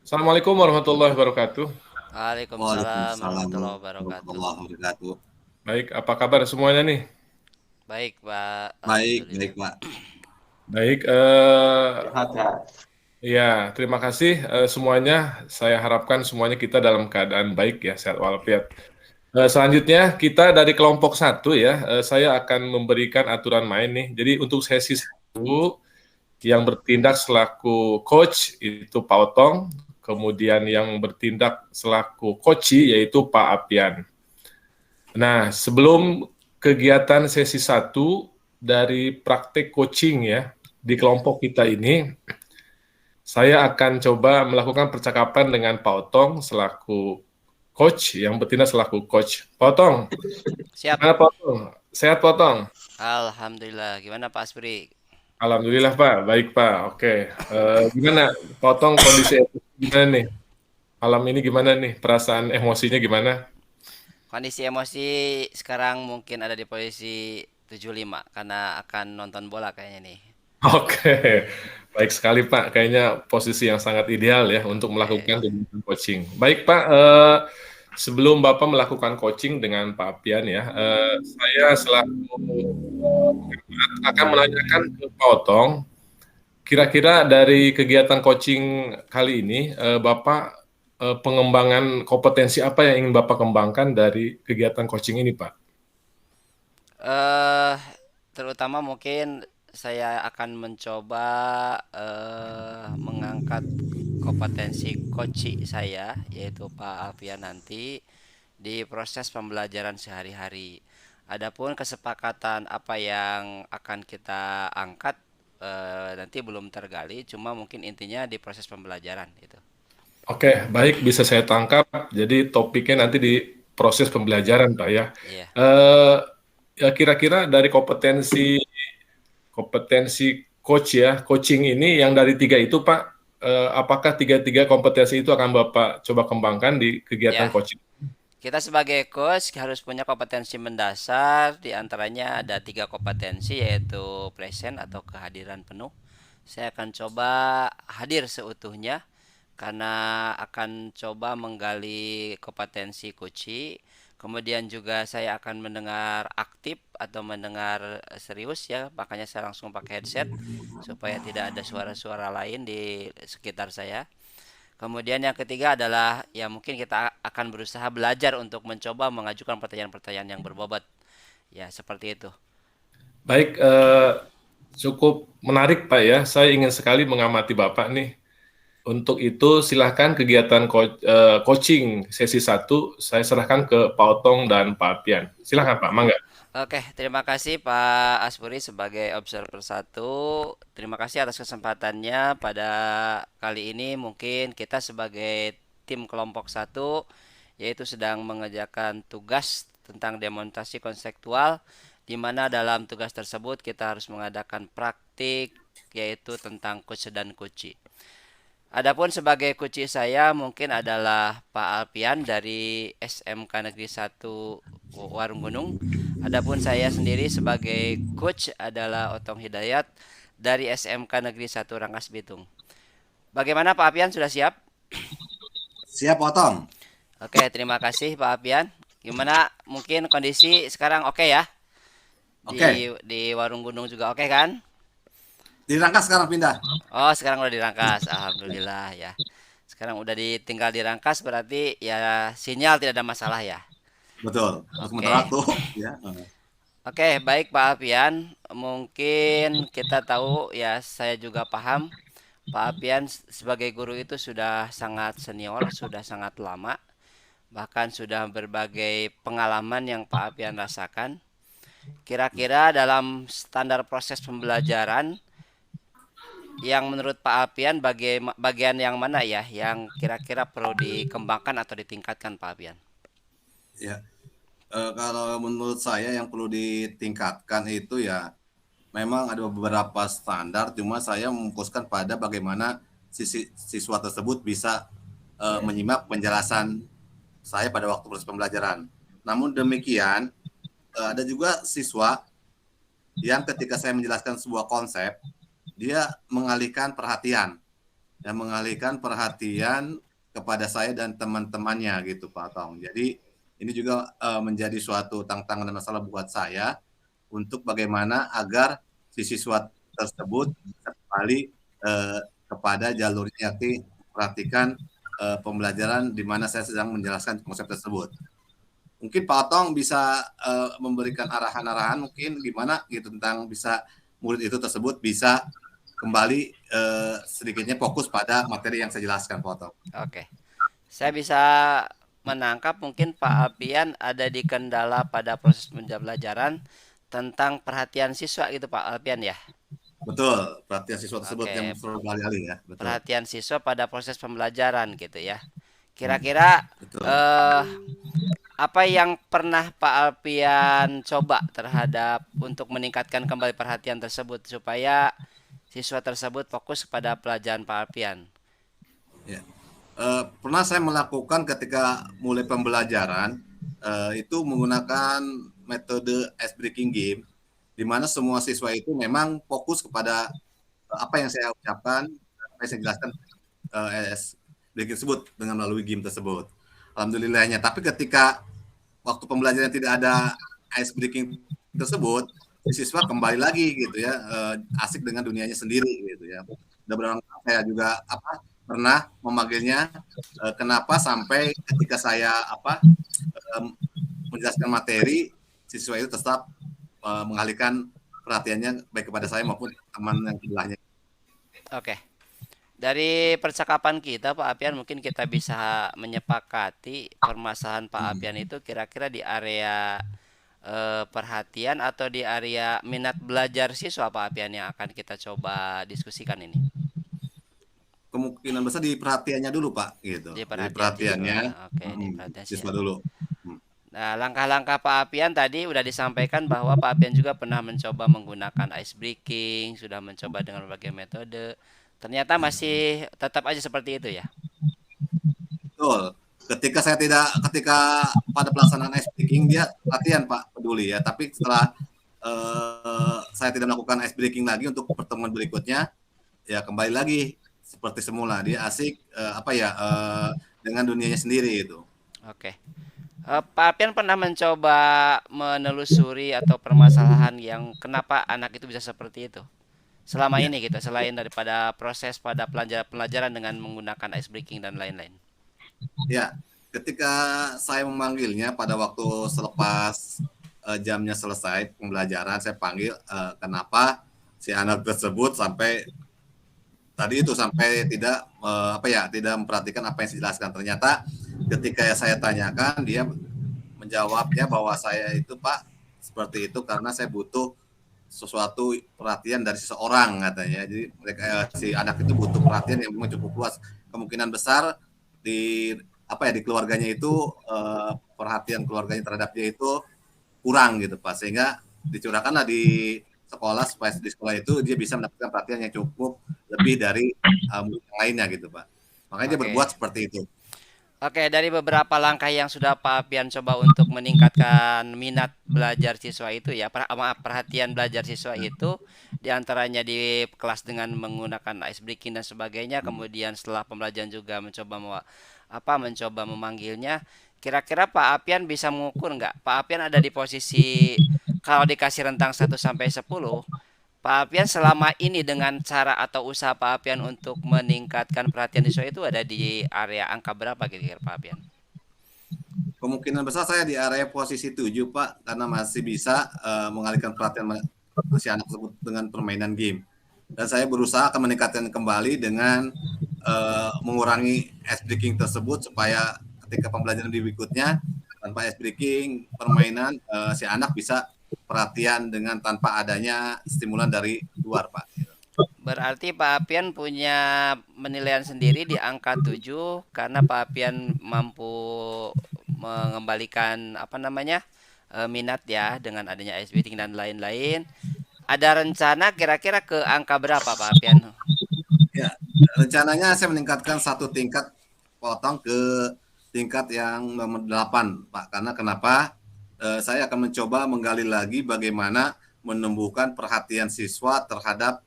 Assalamualaikum warahmatullahi wabarakatuh. Waalaikumsalam Waalaikumsalam warahmatullahi wabarakatuh. warahmatullahi wabarakatuh. Baik, apa kabar semuanya nih? Baik, Pak. Baik, Alhamdulillah. baik Pak. Baik, Sehat-sehat. ya terima kasih semuanya. Saya harapkan semuanya kita dalam keadaan baik ya, sehat walafiat. Selanjutnya kita dari kelompok satu ya, saya akan memberikan aturan main nih. Jadi untuk sesi satu yang bertindak selaku coach itu Pak Otong, kemudian yang bertindak selaku coachi yaitu Pak Apian. Nah, sebelum kegiatan sesi satu dari praktek coaching ya di kelompok kita ini, saya akan coba melakukan percakapan dengan Pak Otong selaku coach yang bertindak selaku coach. Pak Otong, Siap. gimana Pak Otong? Sehat Pak Otong? Alhamdulillah. Gimana Pak Aspri? Alhamdulillah Pak, baik Pak. Oke, gimana Pak Otong kondisi gimana nih? Malam ini gimana nih? Perasaan emosinya gimana? Kondisi emosi sekarang mungkin ada di posisi 75 karena akan nonton bola kayaknya nih. Oke, baik sekali Pak. Kayaknya posisi yang sangat ideal ya untuk Oke. melakukan kegiatan coaching. Baik Pak, sebelum Bapak melakukan coaching dengan Pak Pian ya, saya selaku pengamat akan menanyakan ke Pak Otong, kira-kira dari kegiatan coaching kali ini, Bapak pengembangan kompetensi apa yang ingin Bapak kembangkan dari kegiatan coaching ini, Pak? Eh, Terutama mungkin saya akan mencoba mengangkat kompetensi coach saya yaitu Pak Alfian nanti di proses pembelajaran sehari-hari. Adapun kesepakatan apa yang akan kita angkat nanti belum tergali, cuma mungkin intinya di proses pembelajaran itu. Oke, baik bisa saya tangkap. Jadi topiknya nanti di proses pembelajaran, Pak ya. Iya. Eh, Ya kira-kira dari kompetensi kompetensi coach ya, coaching ini yang dari tiga itu, Pak, apakah tiga-tiga kompetensi itu akan Bapak coba kembangkan di kegiatan Ya, coaching? kita sebagai coach harus punya kompetensi mendasar, di antaranya ada tiga kompetensi yaitu present atau kehadiran penuh. Saya akan coba hadir seutuhnya karena akan coba menggali kompetensi coach. Kemudian juga saya akan mendengar aktif atau mendengar serius ya, makanya saya langsung pakai headset supaya tidak ada suara-suara lain di sekitar saya. Kemudian yang ketiga adalah ya mungkin kita akan berusaha belajar untuk mencoba mengajukan pertanyaan-pertanyaan yang berbobot. Ya, seperti itu. Baik, cukup menarik, Pak ya. Saya ingin sekali mengamati Bapak nih. Untuk itu silahkan kegiatan coaching sesi satu saya serahkan ke Pak Otong dan Pak Pian. Silahkan Pak, mangga. Oke, terima kasih Pak Aspuri sebagai observer satu. Terima kasih atas kesempatannya pada kali ini. Mungkin kita sebagai tim kelompok satu yaitu sedang mengerjakan tugas tentang demonstrasi konseptual di mana dalam tugas tersebut kita harus mengadakan praktik yaitu tentang coach dan coach. Adapun sebagai coach saya mungkin adalah Pak Alpian dari SMK Negeri 1 Warung Gunung. Adapun saya sendiri sebagai coach adalah Otong Hidayat dari SMK Negeri 1 Rangkas Bitung. Bagaimana Pak Alpian, sudah siap? Siap potong. Oke, terima kasih Pak Alpian. Gimana mungkin kondisi sekarang oke ya? Oke. Di Warung Gunung juga oke kan? Dirangkas sekarang pindah. Oh, sekarang udah dirangkas. Alhamdulillah ya. Sekarang udah ditinggal dirangkas berarti ya sinyal tidak ada masalah ya. Betul. Untuk sementara Oke. tuh ya. Oke, baik Pak Alpian. Mungkin kita tahu ya, saya juga paham Pak Alpian sebagai guru itu sudah sangat senior, sudah sangat lama. Bahkan sudah berbagai pengalaman yang Pak Alpian rasakan. Kira-kira dalam standar proses pembelajaran yang menurut Pak Alpian bagian yang mana ya yang kira-kira perlu dikembangkan atau ditingkatkan Pak Alpian? Ya. Kalau menurut saya yang perlu ditingkatkan itu ya memang ada beberapa standar, cuma saya memfokuskan pada bagaimana siswa tersebut bisa menyimak penjelasan saya pada waktu proses pembelajaran. Namun demikian, ada juga siswa yang ketika saya menjelaskan sebuah konsep, dia mengalihkan perhatian. yang mengalihkan perhatian kepada saya dan teman-temannya gitu Pak Tong. Jadi ini juga menjadi suatu tantangan dan masalah buat saya untuk bagaimana agar si siswa tersebut bisa kembali kepada jalurnya, yakni perhatikan pembelajaran di mana saya sedang menjelaskan konsep tersebut. Mungkin Pak Otong bisa memberikan arahan-arahan mungkin gimana gitu tentang bisa murid itu tersebut bisa kembali sedikitnya fokus pada materi yang saya jelaskan Pak Otong. Oke. Saya bisa menangkap mungkin Pak Alpian ada di kendala pada proses pembelajaran tentang perhatian siswa gitu Pak Alpian ya. Betul, perhatian siswa tersebut yang Oke, berkali-kali ya, betul. perhatian siswa pada proses pembelajaran gitu ya. Kira-kira Betul. apa yang pernah Pak Alpian coba terhadap untuk meningkatkan kembali perhatian tersebut supaya siswa tersebut fokus pada pelajaran Pak Alpian? Ya. Pernah saya melakukan ketika mulai pembelajaran itu menggunakan metode ice breaking game, di mana semua siswa itu memang fokus kepada apa yang saya ucapkan, apa yang saya jelaskan ice breaking tersebut dengan melalui game tersebut. Alhamdulillahnya. Tapi ketika waktu pembelajaran tidak ada ice breaking tersebut, siswa kembali lagi gitu ya, asik dengan dunianya sendiri gitu ya. Udah berulang saya juga pernah memanggilnya kenapa sampai ketika saya menjelaskan materi siswa itu tetap mengalihkan perhatiannya baik kepada saya maupun teman yang sebelahnya. Oke. Dari percakapan kita Pak Alpian mungkin kita bisa menyepakati permasalahan Pak Alpian itu kira-kira di area perhatian atau di area minat belajar siswa Pak Alpian yang akan kita coba diskusikan ini. Kemungkinan besar di perhatiannya dulu Pak gitu. Di Dari perhatian perhatiannya siswa. Oke, di perhatian siswa siswa. dulu. Nah, langkah-langkah Pak Alpian tadi udah disampaikan bahwa Pak Alpian juga pernah mencoba menggunakan ice breaking, sudah mencoba dengan berbagai metode. Ternyata masih tetap aja seperti itu ya. Betul. Ketika pada pelaksanaan ice breaking dia latihan Pak peduli ya, tapi setelah saya tidak melakukan ice breaking lagi untuk pertemuan berikutnya, ya kembali lagi seperti semula dia asik dengan dunianya sendiri itu. Oke. Pak Alpian pernah mencoba menelusuri atau permasalahan yang kenapa anak itu bisa seperti itu? Selama Ya, ini gitu, selain daripada proses pada pelajaran dengan menggunakan ice breaking dan lain-lain. ya. Ketika saya memanggilnya pada waktu selepas jamnya selesai pembelajaran, saya panggil kenapa si anak tersebut sampai tadi itu sampai tidak tidak memperhatikan apa yang saya jelaskan. Ternyata ketika saya tanyakan dia menjawabnya bahwa saya itu Pak seperti itu karena saya butuh sesuatu perhatian dari seseorang katanya. Jadi mereka si anak itu butuh perhatian yang memang cukup luas. Kemungkinan besar di di keluarganya itu perhatian keluarganya terhadap dia itu kurang gitu Pak, sehingga dicurahkanlah di sekolah supaya di sekolah itu dia bisa mendapatkan perhatian yang cukup lebih dari murid yang lainnya gitu Pak. Makanya dia berbuat Oke. seperti itu. Oke, dari beberapa langkah yang sudah Pak Alpian coba untuk meningkatkan minat belajar siswa itu ya, perhatian belajar siswa itu diantaranya di kelas dengan menggunakan ice breaking dan sebagainya, kemudian setelah pembelajaran juga mencoba memanggilnya. Kira-kira Pak Alpian bisa mengukur nggak? Pak Alpian ada di posisi kalau dikasih rentang 1 sampai 10, Pak Alpian selama ini dengan cara atau usaha Pak Alpian untuk meningkatkan perhatian siswa itu ada di area angka berapa kira-kira Pak Alpian? Kemungkinan besar saya di area posisi 7 Pak, karena masih bisa mengalihkan perhatian si anak tersebut dengan permainan game. Dan saya berusaha akan meningkatkan kembali dengan mengurangi ice breaking tersebut supaya ketika pembelajaran berikutnya tanpa ice breaking permainan si anak bisa perhatian dengan tanpa adanya stimulan dari luar Pak. Berarti Pak Alpian punya penilaian sendiri di angka 7 karena Pak Alpian mampu mengembalikan minat ya dengan adanya ice breaking dan lain-lain. Ada rencana kira-kira ke angka berapa Pak Alpian? Ya, rencananya saya meningkatkan satu tingkat potong ke tingkat yang nomor 8 Pak. Karena kenapa? Saya akan mencoba menggali lagi bagaimana menumbuhkan perhatian siswa terhadap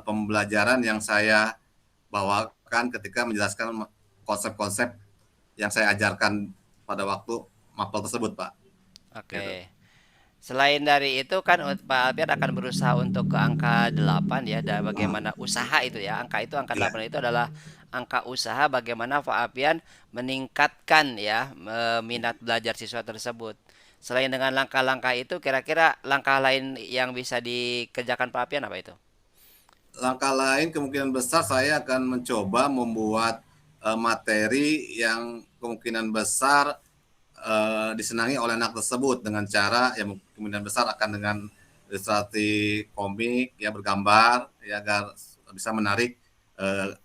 pembelajaran yang saya bawakan ketika menjelaskan konsep-konsep yang saya ajarkan pada waktu mapel tersebut, Pak. Gitu. Oke. Selain dari itu kan Pak Alpian akan berusaha untuk ke angka 8 ya, dan bagaimana usaha itu ya. Angka itu angka Iya. 8 itu adalah angka usaha bagaimana Pak Alpian meningkatkan ya minat belajar siswa tersebut. Selain dengan langkah-langkah itu, kira-kira langkah lain yang bisa dikerjakan Pak Alpian apa itu? Langkah lain kemungkinan besar saya akan mencoba membuat materi yang kemungkinan besar disenangi oleh anak tersebut dengan cara yang kemungkinan besar akan dengan ilustrasi komik ya bergambar ya agar bisa menarik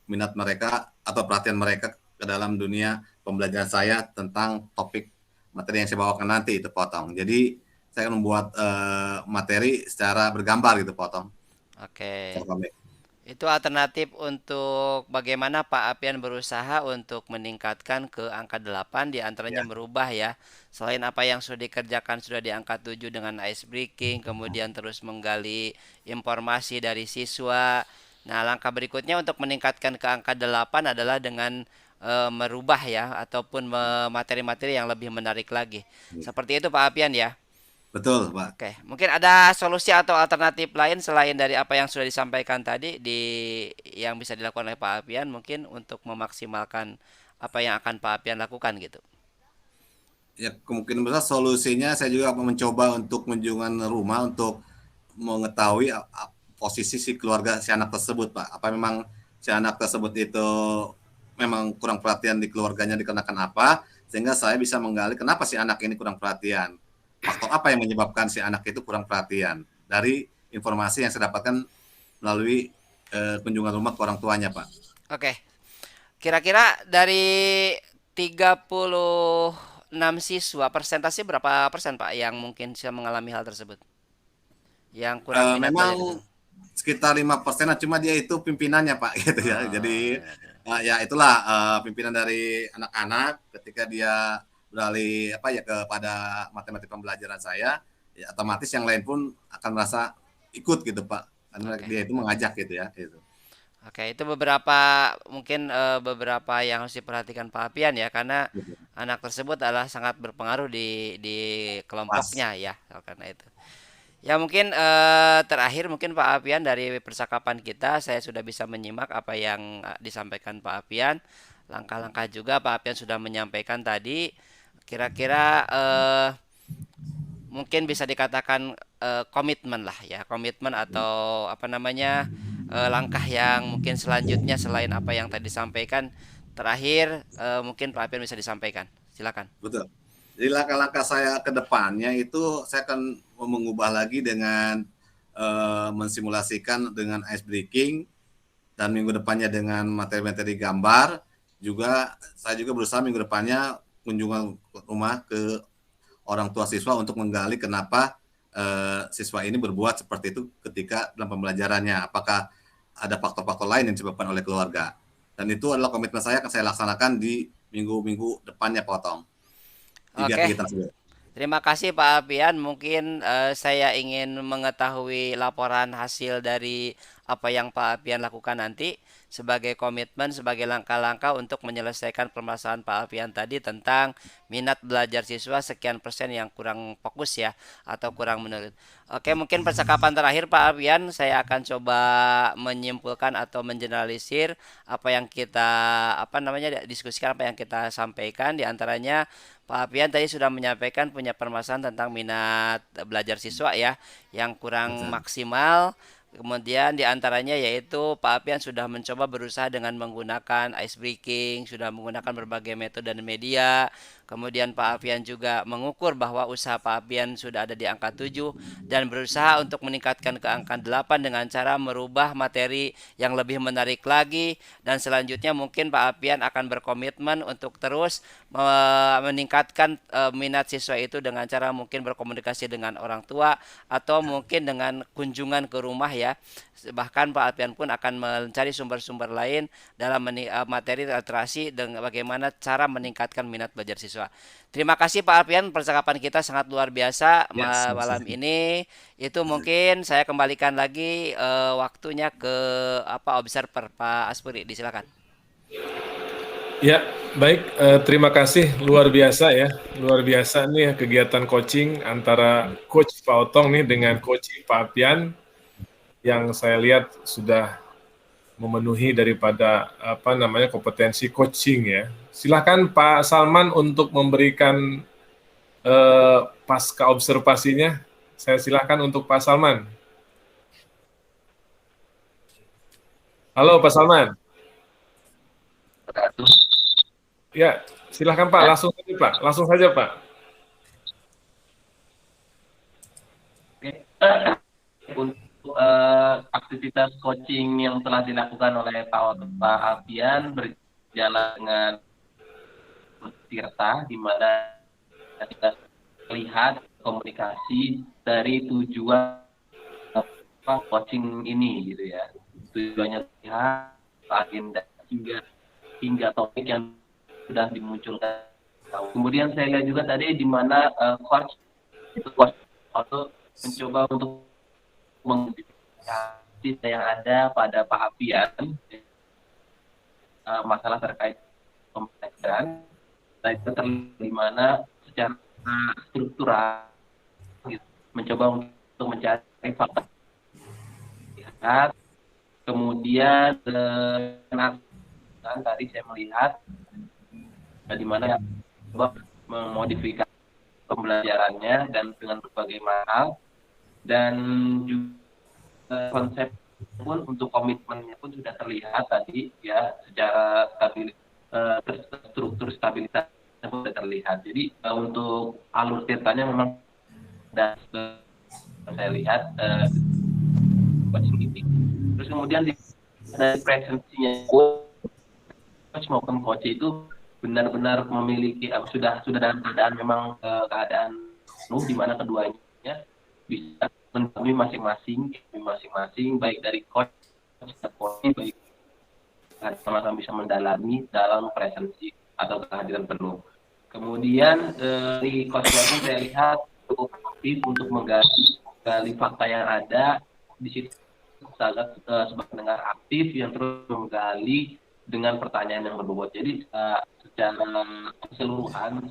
minat mereka atau perhatian mereka ke dalam dunia pembelajaran saya tentang topik materi yang saya bawakan nanti itu potong. Jadi saya akan membuat materi secara bergambar gitu potong. Oke. Secara komik. Itu alternatif untuk bagaimana Pak Alpian berusaha untuk meningkatkan ke angka 8 di antaranya Ya, merubah ya. Selain apa yang sudah dikerjakan sudah di angka 7 dengan ice breaking, kemudian terus menggali informasi dari siswa. Nah, langkah berikutnya untuk meningkatkan ke angka 8 adalah dengan merubah ya ataupun materi-materi yang lebih menarik lagi. Seperti itu Pak Alpian ya. betul Pak. Oke, mungkin ada solusi atau alternatif lain selain dari apa yang sudah disampaikan tadi yang bisa dilakukan oleh Pak Alpian mungkin untuk memaksimalkan apa yang akan Pak Alpian lakukan gitu. Ya kemungkinan besar solusinya saya juga mencoba untuk kunjungan rumah untuk mengetahui posisi si keluarga si anak tersebut, Pak. Apa memang si anak tersebut itu memang kurang perhatian di keluarganya dikarenakan apa, sehingga saya bisa menggali kenapa si anak ini kurang perhatian. Faktor apa yang menyebabkan si anak itu kurang perhatian dari informasi yang saya dapatkan melalui kunjungan rumah ke orang tuanya, Pak. Oke, kira-kira dari 36 siswa persentase berapa persen Pak yang mungkin bisa mengalami hal tersebut? Yang kurang minat belajar itu. Memang sekitar 5%, cuma dia itu pimpinannya Pak gitu ya. Oh, Jadi ya, ya. ya itulah pimpinan dari anak-anak ketika dia beralih apa ya kepada matematika pembelajaran saya, ya otomatis yang lain pun akan merasa ikut gitu Pak. Karena Oke. dia itu mengajak gitu ya gitu. Oke, itu beberapa mungkin beberapa yang harus diperhatikan Pak Alpian ya, karena Gitu. anak tersebut adalah sangat berpengaruh di Pas. kelompoknya ya, karena itu. Ya mungkin terakhir mungkin Pak Alpian dari percakapan kita saya sudah bisa menyimak apa yang disampaikan Pak Alpian. Langkah-langkah juga Pak Alpian sudah menyampaikan tadi. Kira-kira mungkin bisa dikatakan komitmen lah ya, komitmen atau apa namanya langkah yang mungkin selanjutnya selain apa yang tadi disampaikan. Terakhir mungkin Pak Alpian bisa disampaikan, silakan. Betul. Jadi langkah-langkah saya ke depannya itu saya akan mengubah lagi dengan mensimulasikan dengan ice breaking dan minggu depannya dengan materi-materi gambar. Juga saya juga berusaha minggu depannya kunjungan rumah ke orang tua siswa untuk menggali kenapa siswa ini berbuat seperti itu ketika dalam pembelajarannya. Apakah ada faktor-faktor lain yang disebabkan oleh keluarga. Dan itu adalah komitmen saya akan saya laksanakan di minggu-minggu depannya potong. 3 Oke. kegiatan tersebut. Terima kasih Pak Alpian. Mungkin saya ingin mengetahui laporan hasil dari apa yang Pak Alpian lakukan nanti sebagai komitmen, sebagai langkah-langkah untuk menyelesaikan permasalahan Pak Alpian tadi tentang minat belajar siswa sekian persen yang kurang fokus ya atau kurang menurut. Oke, mungkin percakapan terakhir Pak Alpian saya akan coba menyimpulkan atau mengeneralisir apa yang kita apa namanya diskusikan apa yang kita sampaikan di antaranya Pak Alpian tadi sudah menyampaikan punya permasalahan tentang minat belajar siswa ya yang kurang Betul. maksimal. Kemudian diantaranya yaitu Pak Alpian sudah mencoba berusaha dengan menggunakan ice breaking, sudah menggunakan berbagai metode dan media. Kemudian Pak Alpian juga mengukur bahwa usaha Pak Alpian sudah ada di angka 7 dan berusaha untuk meningkatkan ke angka 8 dengan cara merubah materi yang lebih menarik lagi. Dan selanjutnya mungkin Pak Alpian akan berkomitmen untuk terus meningkatkan minat siswa itu dengan cara mungkin berkomunikasi dengan orang tua atau mungkin dengan kunjungan ke rumah ya. Bahkan Pak Alpian pun akan mencari sumber-sumber lain dalam materi literasi dan bagaimana cara meningkatkan minat belajar siswa. Terima kasih Pak Alpian, percakapan kita sangat luar biasa Ya, malam sama-sama. ini. Itu mungkin saya kembalikan lagi waktunya ke observer Pak Aspuri, disilakan. Ya, baik. Terima kasih. Luar biasa ya. Luar biasa nih kegiatan coaching antara Coach Pak Otong nih dengan Coach Pak Alpian yang saya lihat sudah memenuhi daripada kompetensi coaching ya. Silakan Pak Salman untuk memberikan pasca observasinya. Saya silakan untuk Pak Salman. Halo Pak Salman. Ya, silakan Pak. Langsung saja Pak. Langsung saja Pak. Untuk aktivitas coaching yang telah dilakukan oleh Pak Alpian berjalan dengan Tirta, di mana kita lihat komunikasi dari tujuan coaching ini gitu ya. Tujuannya lihat agenda hingga topik yang sudah dimunculkan. Kemudian saya lihat juga tadi di mana coach atau mencoba untuk mengidentifikasi yang ada pada Pak Alpian masalah terkait pembelajaran, dan itu terlihat di mana secara struktural gitu, mencoba untuk mencari fakta lihat, kemudian tadi saya melihat di mana coba memodifikasi pembelajarannya dan dengan berbagai hal, dan juga konsep pun untuk komitmennya pun sudah terlihat tadi ya, secara struktur stabilitas pun sudah terlihat. Jadi untuk alur tirtanya memang sudah saya lihat coaching ini. Terus kemudian dari presensinya coach maupun coach itu benar-benar memiliki sudah dalam keadaan memang keadaan penuh, di mana keduanya bisa menemui masing-masing baik dari coach baik sama-sama bisa mendalami dalam presensi atau kehadiran penuh. Kemudian di coach pun saya lihat cukup aktif untuk menggali fakta yang ada di situ, sangat sebagai pendengar aktif yang terus menggali dengan pertanyaan yang berbobot. Jadi secara keseluruhan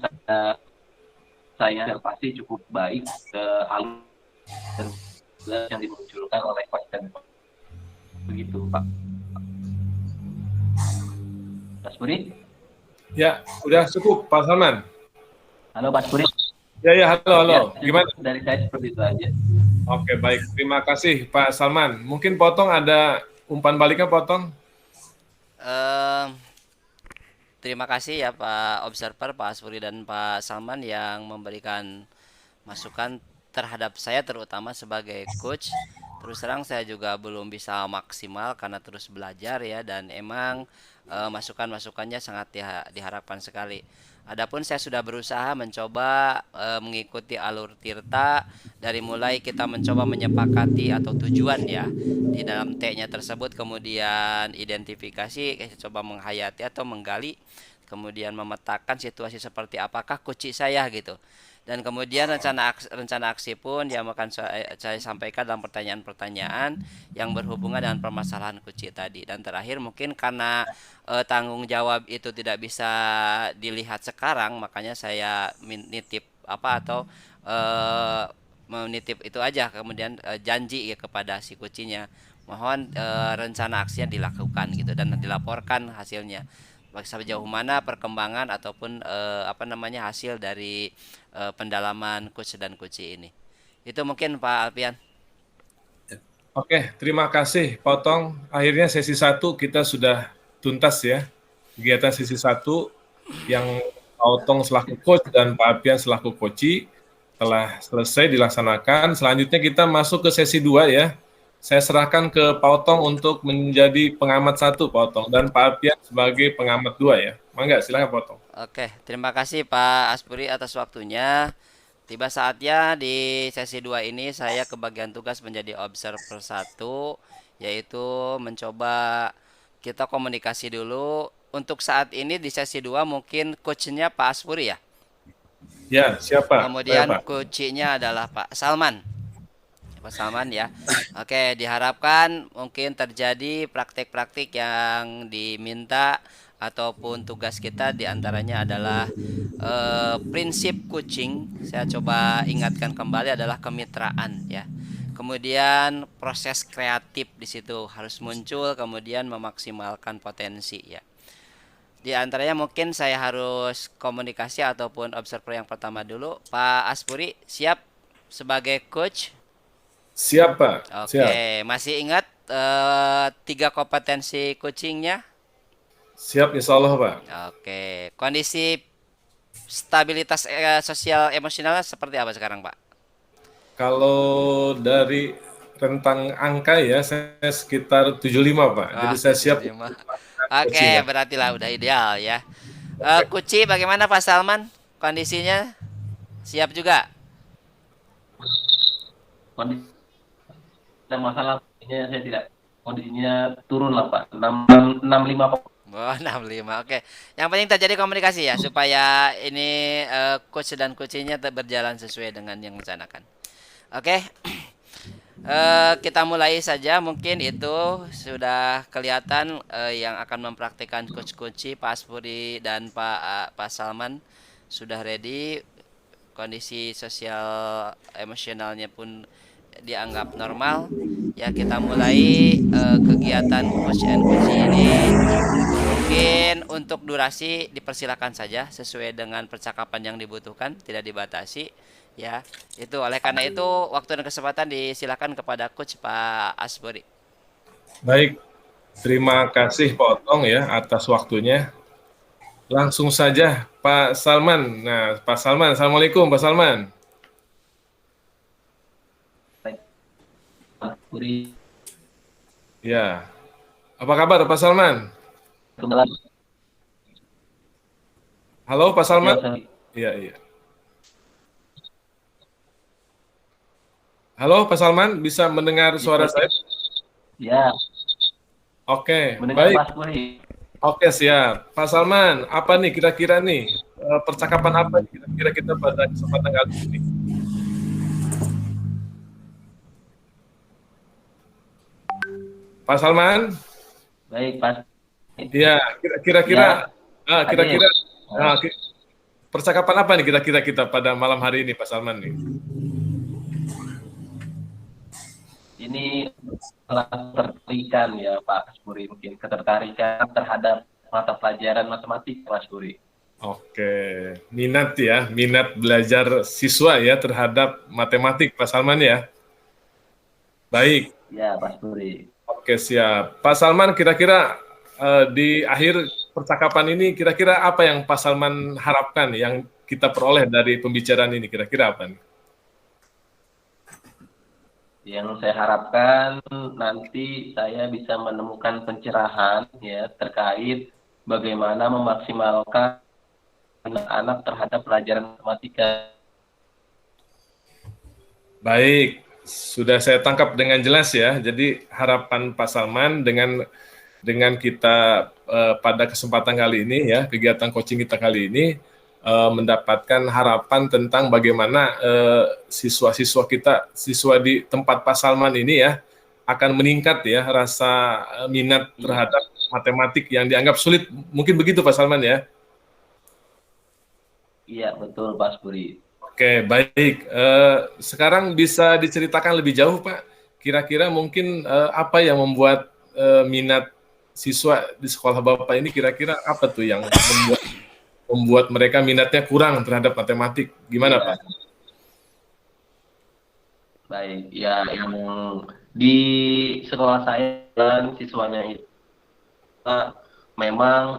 saya pasti cukup baik alur yang dimunculkan oleh Pak dan begitu Pak. Pak Puri? Ya, udah cukup Pak Salman. Halo Pak Puri. Ya, halo. Ya, Gimana? dari saya seperti itu aja. Oke, baik. Terima kasih Pak Salman. Mungkin Potong ada umpan baliknya Potong? Terima kasih ya Pak Observer, Pak Aspuri dan Pak Salman yang memberikan masukan terhadap saya, terutama sebagai coach. Terus terang saya juga belum bisa maksimal karena terus belajar ya, dan emang masukan-masukannya sangat diharapkan sekali. Adapun saya sudah berusaha mencoba mengikuti alur Tirta, dari mulai kita mencoba menyepakati atau tujuan ya di dalam T-nya tersebut, kemudian identifikasi, coba menghayati atau menggali, kemudian memetakan situasi seperti apakah kunci saya gitu. Dan kemudian rencana aksi pun yang akan saya sampaikan dalam pertanyaan-pertanyaan yang berhubungan dengan permasalahan kunci tadi. Dan terakhir mungkin karena tanggung jawab itu tidak bisa dilihat sekarang, makanya saya nitip menitip itu aja, kemudian janji ya kepada si kucinya, mohon rencana aksinya dilakukan gitu dan dilaporkan hasilnya sejauh mana perkembangan ataupun hasil dari pendalaman coach dan kuci ini. Itu mungkin Pak Alpian. Oke, terima kasih Potong. Akhirnya sesi 1 kita sudah tuntas ya. Kegiatan sesi 1 yang Potong selaku coach dan Pak Alpian selaku coach telah selesai dilaksanakan. Selanjutnya kita masuk ke sesi 2 ya. Saya serahkan ke Pak Otong untuk menjadi pengamat 1, Pak Otong, dan Pak Alpian sebagai pengamat 2 ya. Mangga, silakan Pak Otong. Oke, terima kasih Pak Aspuri atas waktunya. tiba saatnya di sesi 2 ini saya kebagian tugas menjadi observer satu, yaitu mencoba kita komunikasi dulu. Untuk saat ini di sesi 2 mungkin coachnya Pak Aspuri ya. Ya, siapa? Saya, Kemudian Pak. coachnya adalah Pak Salman. Pak Salman ya. Oke, diharapkan mungkin terjadi praktik-praktik yang diminta ataupun tugas kita diantaranya adalah prinsip coaching. Saya coba ingatkan kembali adalah kemitraan ya. Kemudian proses kreatif di situ harus muncul, kemudian memaksimalkan potensi ya. Di antaranya mungkin saya harus komunikasi ataupun observer yang pertama dulu. Pak Aspuri siap sebagai coach? Siap, Pak. Siap. Oke, masih ingat 3 kompetensi coachingnya? Siap, insya Allah, Pak. Oke, kondisi stabilitas sosial emosionalnya seperti apa sekarang, Pak? Kalau dari rentang angka ya, saya sekitar 75, Pak. Jadi saya siap 75. coaching Oke, ya. berarti lah udah ideal ya. Kuci bagaimana Pak Salman? Kondisinya siap juga? Kondisi ada masalah ini saya tidak, kondisinya turun lah Pak, 65 Pak. Oh, 65. Oke. Yang penting terjadi komunikasi ya supaya ini coach dan coachingnya berjalan sesuai dengan yang direncanakan. Oke. Kita mulai saja, mungkin itu sudah kelihatan yang akan mempraktikkan coach-coach Pak Aspuri dan Pak Salman sudah ready, kondisi sosial emosionalnya pun dianggap normal. Ya, kita mulai kegiatan coach and coach ini. Mungkin untuk durasi dipersilakan saja sesuai dengan percakapan yang dibutuhkan, tidak dibatasi. Ya, itu oleh karena itu waktu dan kesempatan disilakan kepada coach Pak Aspuri. Baik, terima kasih Pak Otong ya atas waktunya. Langsung saja Pak Salman. Nah, Pak Salman, Assalamualaikum Pak Salman. Pak Puri, Ya, apa kabar Pak Salman? kembali. Halo Pak Salman? Ya, Iya, iya. Halo Pak Salman, bisa mendengar suara saya? ya, Oke, mendengar baik. Pak Puri. Oke, siap. Pak Salman, apa nih kira-kira nih percakapan apa nih kira-kira kita pada kesempatan kali ini? Pak Salman? Baik Pak. Iya, kira-kira kira-kira Hadir. percakapan apa nih kira-kira kita pada malam hari ini Pak Salman nih? Ini ketertarikan ya Pak Aspuri, mungkin ketertarikan terhadap mata pelajaran matematika Pak Aspuri. Oke, minat ya, minat belajar siswa ya terhadap matematik Pak Salman ya. Baik. Ya Pak Aspuri. Oke, siap. Pak Salman, kira-kira di akhir percakapan ini, kira-kira apa yang Pak Salman harapkan yang kita peroleh dari pembicaraan ini? Kira-kira apa nih? Yang saya harapkan nanti saya bisa menemukan pencerahan ya terkait bagaimana memaksimalkan anak-anak terhadap pelajaran matematika. Baik, sudah saya tangkap dengan jelas ya. Jadi harapan Pak Salman dengan kita pada kesempatan kali ini ya, kegiatan coaching kita kali ini mendapatkan harapan tentang bagaimana siswa-siswa kita, siswa di tempat Pak Salman ini ya, akan meningkat ya rasa minat terhadap matematik yang dianggap sulit. Mungkin begitu Pak Salman ya? Iya, betul Pak Aspuri. Oke, baik. Sekarang bisa diceritakan lebih jauh Pak, kira-kira mungkin apa yang membuat minat siswa di sekolah Bapak ini kira-kira apa tuh yang membuat mereka minatnya kurang terhadap matematik? Gimana Ya. Pak? Baik, ya yang di sekolah saya dan siswanya itu memang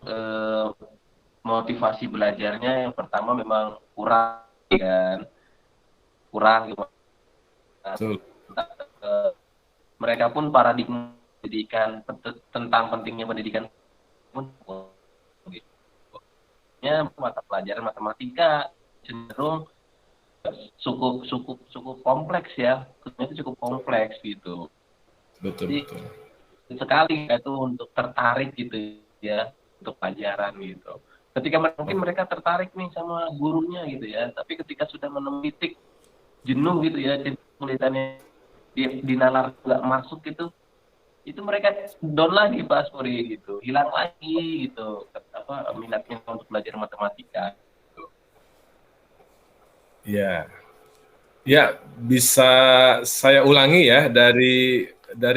motivasi belajarnya yang pertama memang kurang kan, kurang gitu. Betul. Mereka pun paradigma pendidikan tentang pentingnya pendidikan pun mata pelajaran matematika cenderung cukup cukup cukup kompleks ya, itu cukup kompleks gitu. Betul, Jadi betul. sekali itu untuk tertarik gitu ya untuk pelajaran gitu. Ketika mungkin mereka tertarik nih sama gurunya gitu ya, tapi ketika sudah menemui titik jenuh gitu ya, titik kesulitannya di nalar nggak masuk gitu, itu mereka down lagi Pak Aspori gitu, hilang lagi gitu apa minatnya untuk belajar matematika. Gitu. Ya, ya bisa saya ulangi ya dari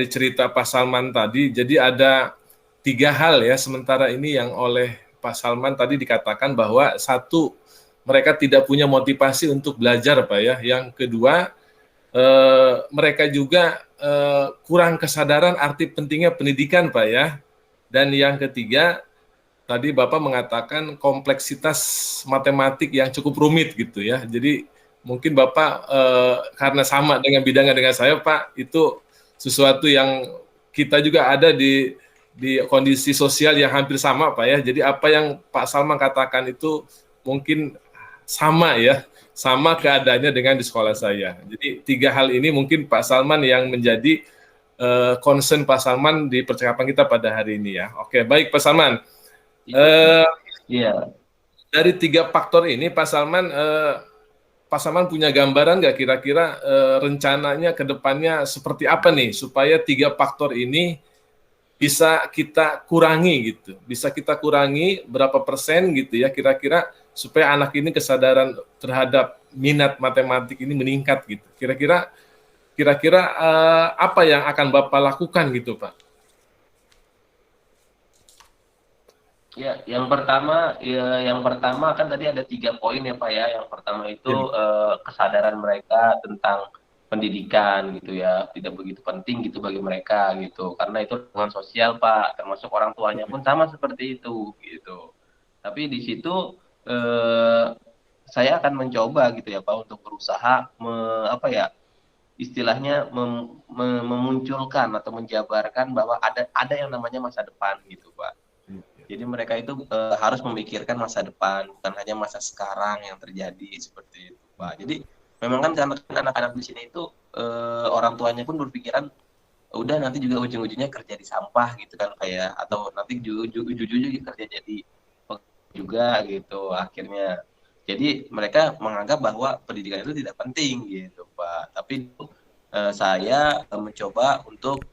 cerita Pak Salman tadi. Jadi ada 3 hal ya sementara ini yang oleh Pak Salman tadi dikatakan bahwa satu, mereka tidak punya motivasi untuk belajar Pak ya. Yang kedua, mereka juga kurang kesadaran arti pentingnya pendidikan Pak ya. Dan yang ketiga, tadi Bapak mengatakan kompleksitas matematik yang cukup rumit gitu ya. Jadi mungkin Bapak karena sama dengan bidangnya dengan saya Pak, itu sesuatu yang kita juga ada di kondisi sosial yang hampir sama Pak ya. Jadi apa yang Pak Salman katakan itu mungkin sama ya, sama keadaannya dengan di sekolah saya. Jadi 3 hal ini mungkin Pak Salman yang menjadi concern Pak Salman di percakapan kita pada hari ini ya. Oke, baik Pak Salman. Iya. Dari 3 faktor ini, Pak Salman punya gambaran nggak kira-kira rencananya ke depannya seperti apa nih supaya 3 faktor ini bisa kita kurangi gitu, bisa kita kurangi berapa persen gitu ya kira-kira supaya anak ini kesadaran terhadap minat matematik ini meningkat gitu. Kira-kira apa yang akan Bapak lakukan gitu Pak? Ya, yang pertama kan tadi ada 3 poin ya Pak ya. Yang pertama itu kesadaran mereka tentang pendidikan gitu ya, tidak begitu penting gitu bagi mereka gitu, karena itu lingkungan sosial Pak, termasuk orang tuanya pun sama seperti itu gitu. Tapi di situ saya akan mencoba gitu ya Pak untuk berusaha apa ya istilahnya memunculkan atau menjabarkan bahwa ada yang namanya masa depan gitu Pak. Jadi mereka itu harus memikirkan masa depan, bukan hanya masa sekarang yang terjadi seperti itu, Pak. Jadi memang kan karena anak-anak di sini itu orang tuanya pun berpikiran udah nanti juga ujung-ujungnya kerja di sampah gitu kan kayak atau nanti ujung-ujungnya kerja jadi juga gitu akhirnya. Jadi mereka menganggap bahwa pendidikan itu tidak penting gitu, Pak. Tapi saya mencoba untuk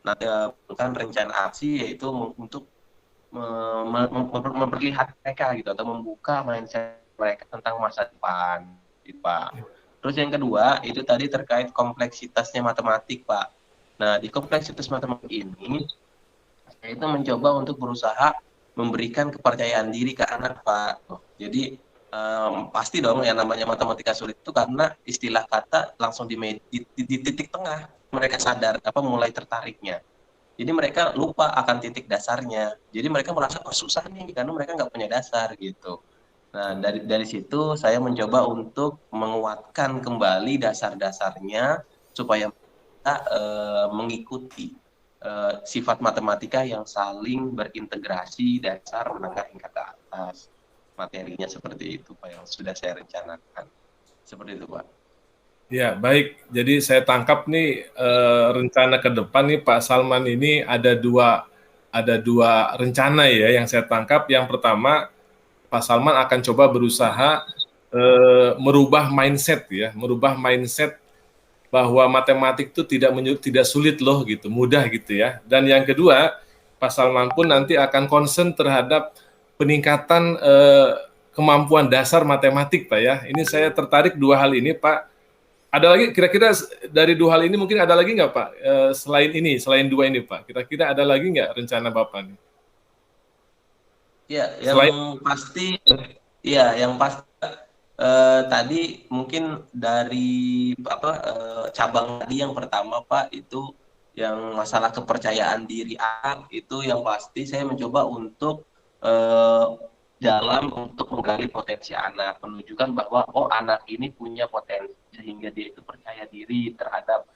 nanti rencana aksi yaitu untuk memperlihatkan mereka gitu atau membuka mindset mereka tentang masa depan gitu, Pak. Terus yang kedua itu tadi terkait kompleksitasnya matematik Pak. Nah di kompleksitas matematik ini saya itu mencoba untuk berusaha memberikan kepercayaan diri ke anak Pak. Jadi pasti dong yang namanya matematika sulit itu karena istilah kata langsung di titik tengah mereka sadar apa mulai tertariknya. Jadi mereka lupa akan titik dasarnya. Jadi mereka merasa oh, susah nih karena mereka nggak punya dasar gitu. Nah dari situ saya mencoba untuk menguatkan kembali dasar-dasarnya supaya kita mengikuti sifat matematika yang saling berintegrasi dasar menengah hingga ke atas. Materinya seperti itu Pak yang sudah saya rencanakan. Seperti itu Pak. Ya, baik. Jadi saya tangkap nih rencana ke depan nih Pak Salman ini ada dua rencana ya yang saya tangkap. Yang pertama, Pak Salman akan coba berusaha merubah mindset bahwa matematik itu tidak sulit loh gitu, mudah gitu ya. Dan yang kedua, Pak Salman pun nanti akan concern terhadap peningkatan kemampuan dasar matematik Pak ya. Ini saya tertarik 2 hal ini Pak. Ada lagi kira-kira dari 2 hal ini mungkin ada lagi nggak Pak selain 2 ini Pak? Kira-kira ada lagi nggak rencana Bapak nih? Ya, Selain yang pasti tadi mungkin dari apa cabang tadi yang pertama Pak itu yang masalah kepercayaan diri anak itu yang pasti saya mencoba untuk eh, dalam untuk menggali potensi anak, menunjukkan bahwa oh anak ini punya potensi sehingga dia itu percaya diri terhadap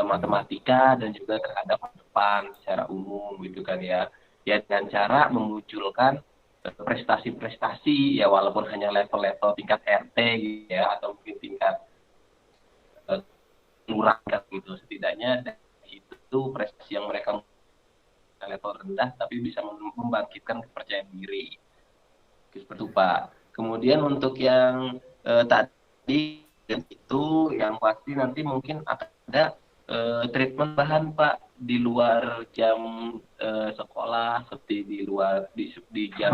matematika dan juga terhadap depan secara umum gitu kan ya. Ya dengan cara memunculkan prestasi-prestasi ya, walaupun hanya level-level tingkat RT gitu ya, atau mungkin tingkat lurah gitu, setidaknya itu prestasi yang mereka level rendah tapi bisa membangkitkan kepercayaan diri seperti itu Pak. Kemudian untuk yang tadi itu yang pasti nanti mungkin akan ada treatment bahan Pak di luar jam sekolah, seperti di luar di jam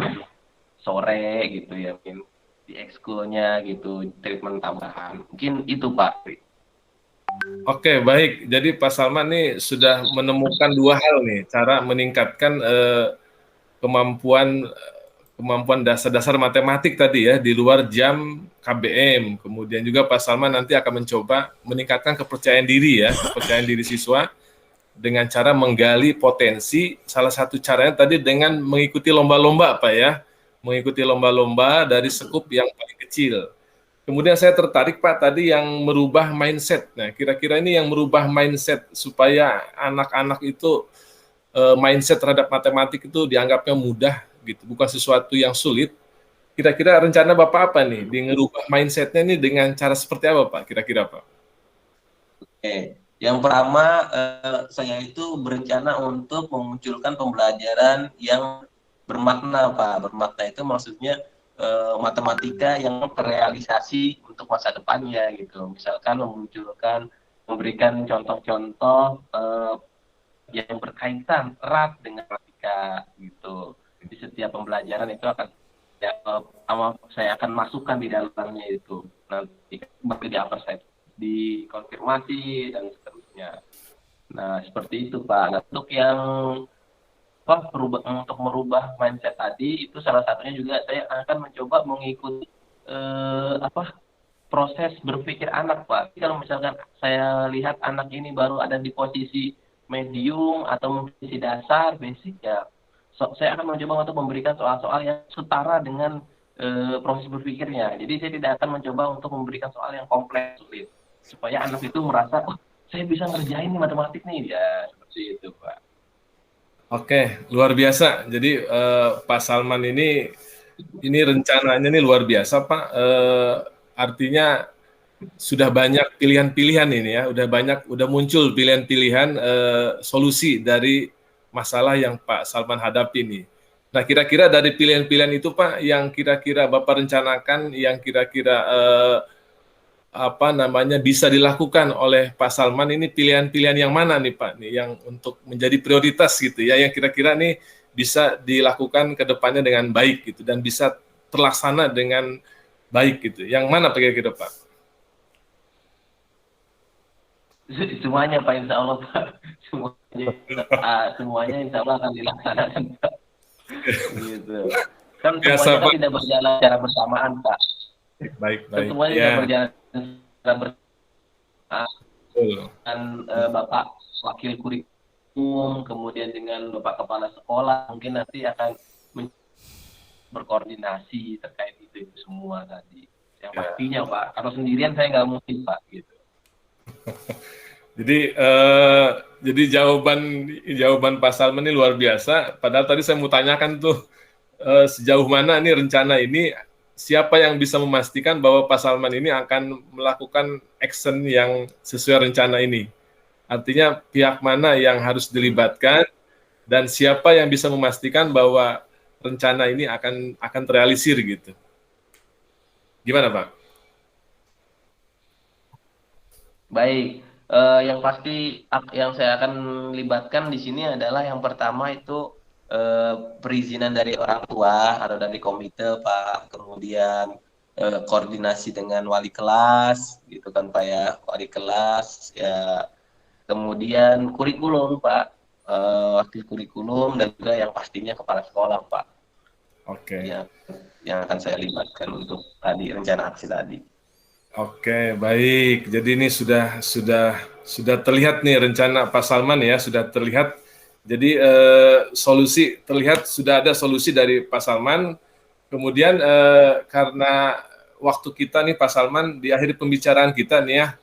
sore gitu ya, mungkin di ekskulnya gitu, treatment tambahan. Mungkin itu Pak. Oke, baik. Jadi Pak Salman nih sudah menemukan dua hal nih, cara meningkatkan kemampuan dasar-dasar matematik tadi ya, di luar jam KBM. Kemudian juga Pak Salman nanti akan mencoba meningkatkan kepercayaan diri ya, kepercayaan diri siswa dengan cara menggali potensi. Salah satu caranya tadi dengan mengikuti lomba-lomba Pak ya, mengikuti lomba-lomba dari skup yang paling kecil. Kemudian saya tertarik Pak tadi yang merubah mindset. Nah, kira-kira ini yang merubah mindset supaya anak-anak itu mindset terhadap matematik itu dianggapnya mudah gitu, bukan sesuatu yang sulit. Kira-kira rencana Bapak apa nih di ngerubah mindset-nya ini dengan cara seperti apa Pak? Kira-kira Pak? Oke, yang pertama saya itu berencana untuk memunculkan pembelajaran yang bermakna Pak. Bermakna itu maksudnya matematika yang terrealisasi untuk masa depannya gitu. Misalkan memberikan contoh-contoh yang berkaitan erat dengan matematika gitu. Di setiap pembelajaran itu akan saya akan masukkan di dalamnya itu. Nanti bagi dikonfirmasi dan seterusnya. Nah, seperti itu Pak. Nah, untuk yang untuk merubah mindset tadi itu salah satunya juga saya akan mencoba mengikuti proses berpikir anak Pak. Kalau misalkan saya lihat anak ini baru ada di posisi medium atau posisi dasar basic ya, saya akan mencoba untuk memberikan soal-soal yang setara dengan proses berpikirnya. Jadi saya tidak akan mencoba untuk memberikan soal yang kompleks sulit, supaya anak itu merasa oh saya bisa ngerjain nih matematik nih ya, seperti itu Pak. Oke, luar biasa. Jadi Pak Salman ini rencananya nih luar biasa Pak. Artinya sudah banyak pilihan-pilihan ini ya, udah muncul pilihan-pilihan solusi dari masalah yang Pak Salman hadapi nih. Nah, kira-kira dari pilihan-pilihan itu Pak, yang kira-kira Bapak rencanakan, yang kira-kira bisa dilakukan oleh Pak Salman ini, pilihan-pilihan yang mana nih Pak, nih yang untuk menjadi prioritas gitu ya, yang kira-kira nih bisa dilakukan ke depannya dengan baik gitu dan bisa terlaksana dengan baik gitu. Yang mana kira-kira Pak? Semuanya Pak, insya Allah Pak. Semuanya insya Allah akan dilaksanakan Pak. Gitu. Kan semuanya kan tidak berjalan secara bersamaan Pak. Baik. Semuanya tidak berjalan secara bersamaan. Dan Bapak Wakil Kurikulum, kemudian dengan Bapak Kepala Sekolah, mungkin nanti akan berkoordinasi terkait itu semua tadi. Yang pastinya Pak, kalau sendirian saya nggak mungkin Pak gitu. Jadi jawaban Pak Salman ini luar biasa. Padahal tadi saya mau tanyakan tuh sejauh mana nih rencana ini, siapa yang bisa memastikan bahwa Pak Salman ini akan melakukan action yang sesuai rencana ini. Artinya pihak mana yang harus dilibatkan dan siapa yang bisa memastikan bahwa rencana ini akan terrealisir gitu. Gimana Pak? Baik. Yang pasti yang saya akan libatkan di sini adalah yang pertama itu perizinan dari orang tua atau dari komite Pak, kemudian koordinasi dengan wali kelas gitu kan Pak ya, wali kelas ya, kemudian kurikulum Pak, wakil kurikulum, dan juga yang pastinya kepala sekolah Pak. Oke. Yang akan saya libatkan untuk tadi rencana aksi tadi. Oke, baik. Jadi ini sudah terlihat nih rencana Pak Salman ya, sudah terlihat. Jadi sudah ada solusi dari Pak Salman. Kemudian karena waktu kita nih Pak Salman di akhir pembicaraan kita nih ya,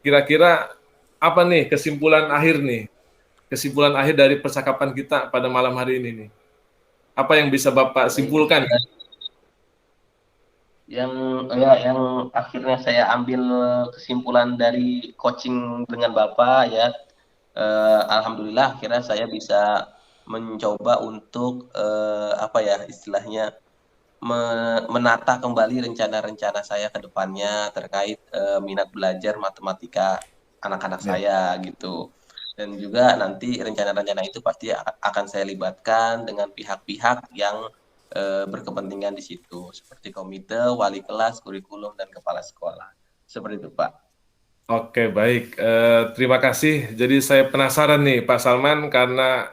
kira-kira apa nih kesimpulan akhir dari percakapan kita pada malam hari ini nih? Apa yang bisa Bapak Baik, simpulkan? yang akhirnya saya ambil kesimpulan dari coaching dengan Bapak ya, alhamdulillah akhirnya saya bisa mencoba untuk apa ya istilahnya menata kembali rencana-rencana saya ke depannya terkait minat belajar matematika anak-anak Ya. saya gitu. Dan juga nanti rencana-rencana itu pasti akan saya libatkan dengan pihak-pihak yang berkepentingan di situ, seperti komite, wali kelas, kurikulum, dan kepala sekolah. Seperti itu, Pak. Oke, baik. Terima kasih. Jadi saya penasaran nih, Pak Salman, karena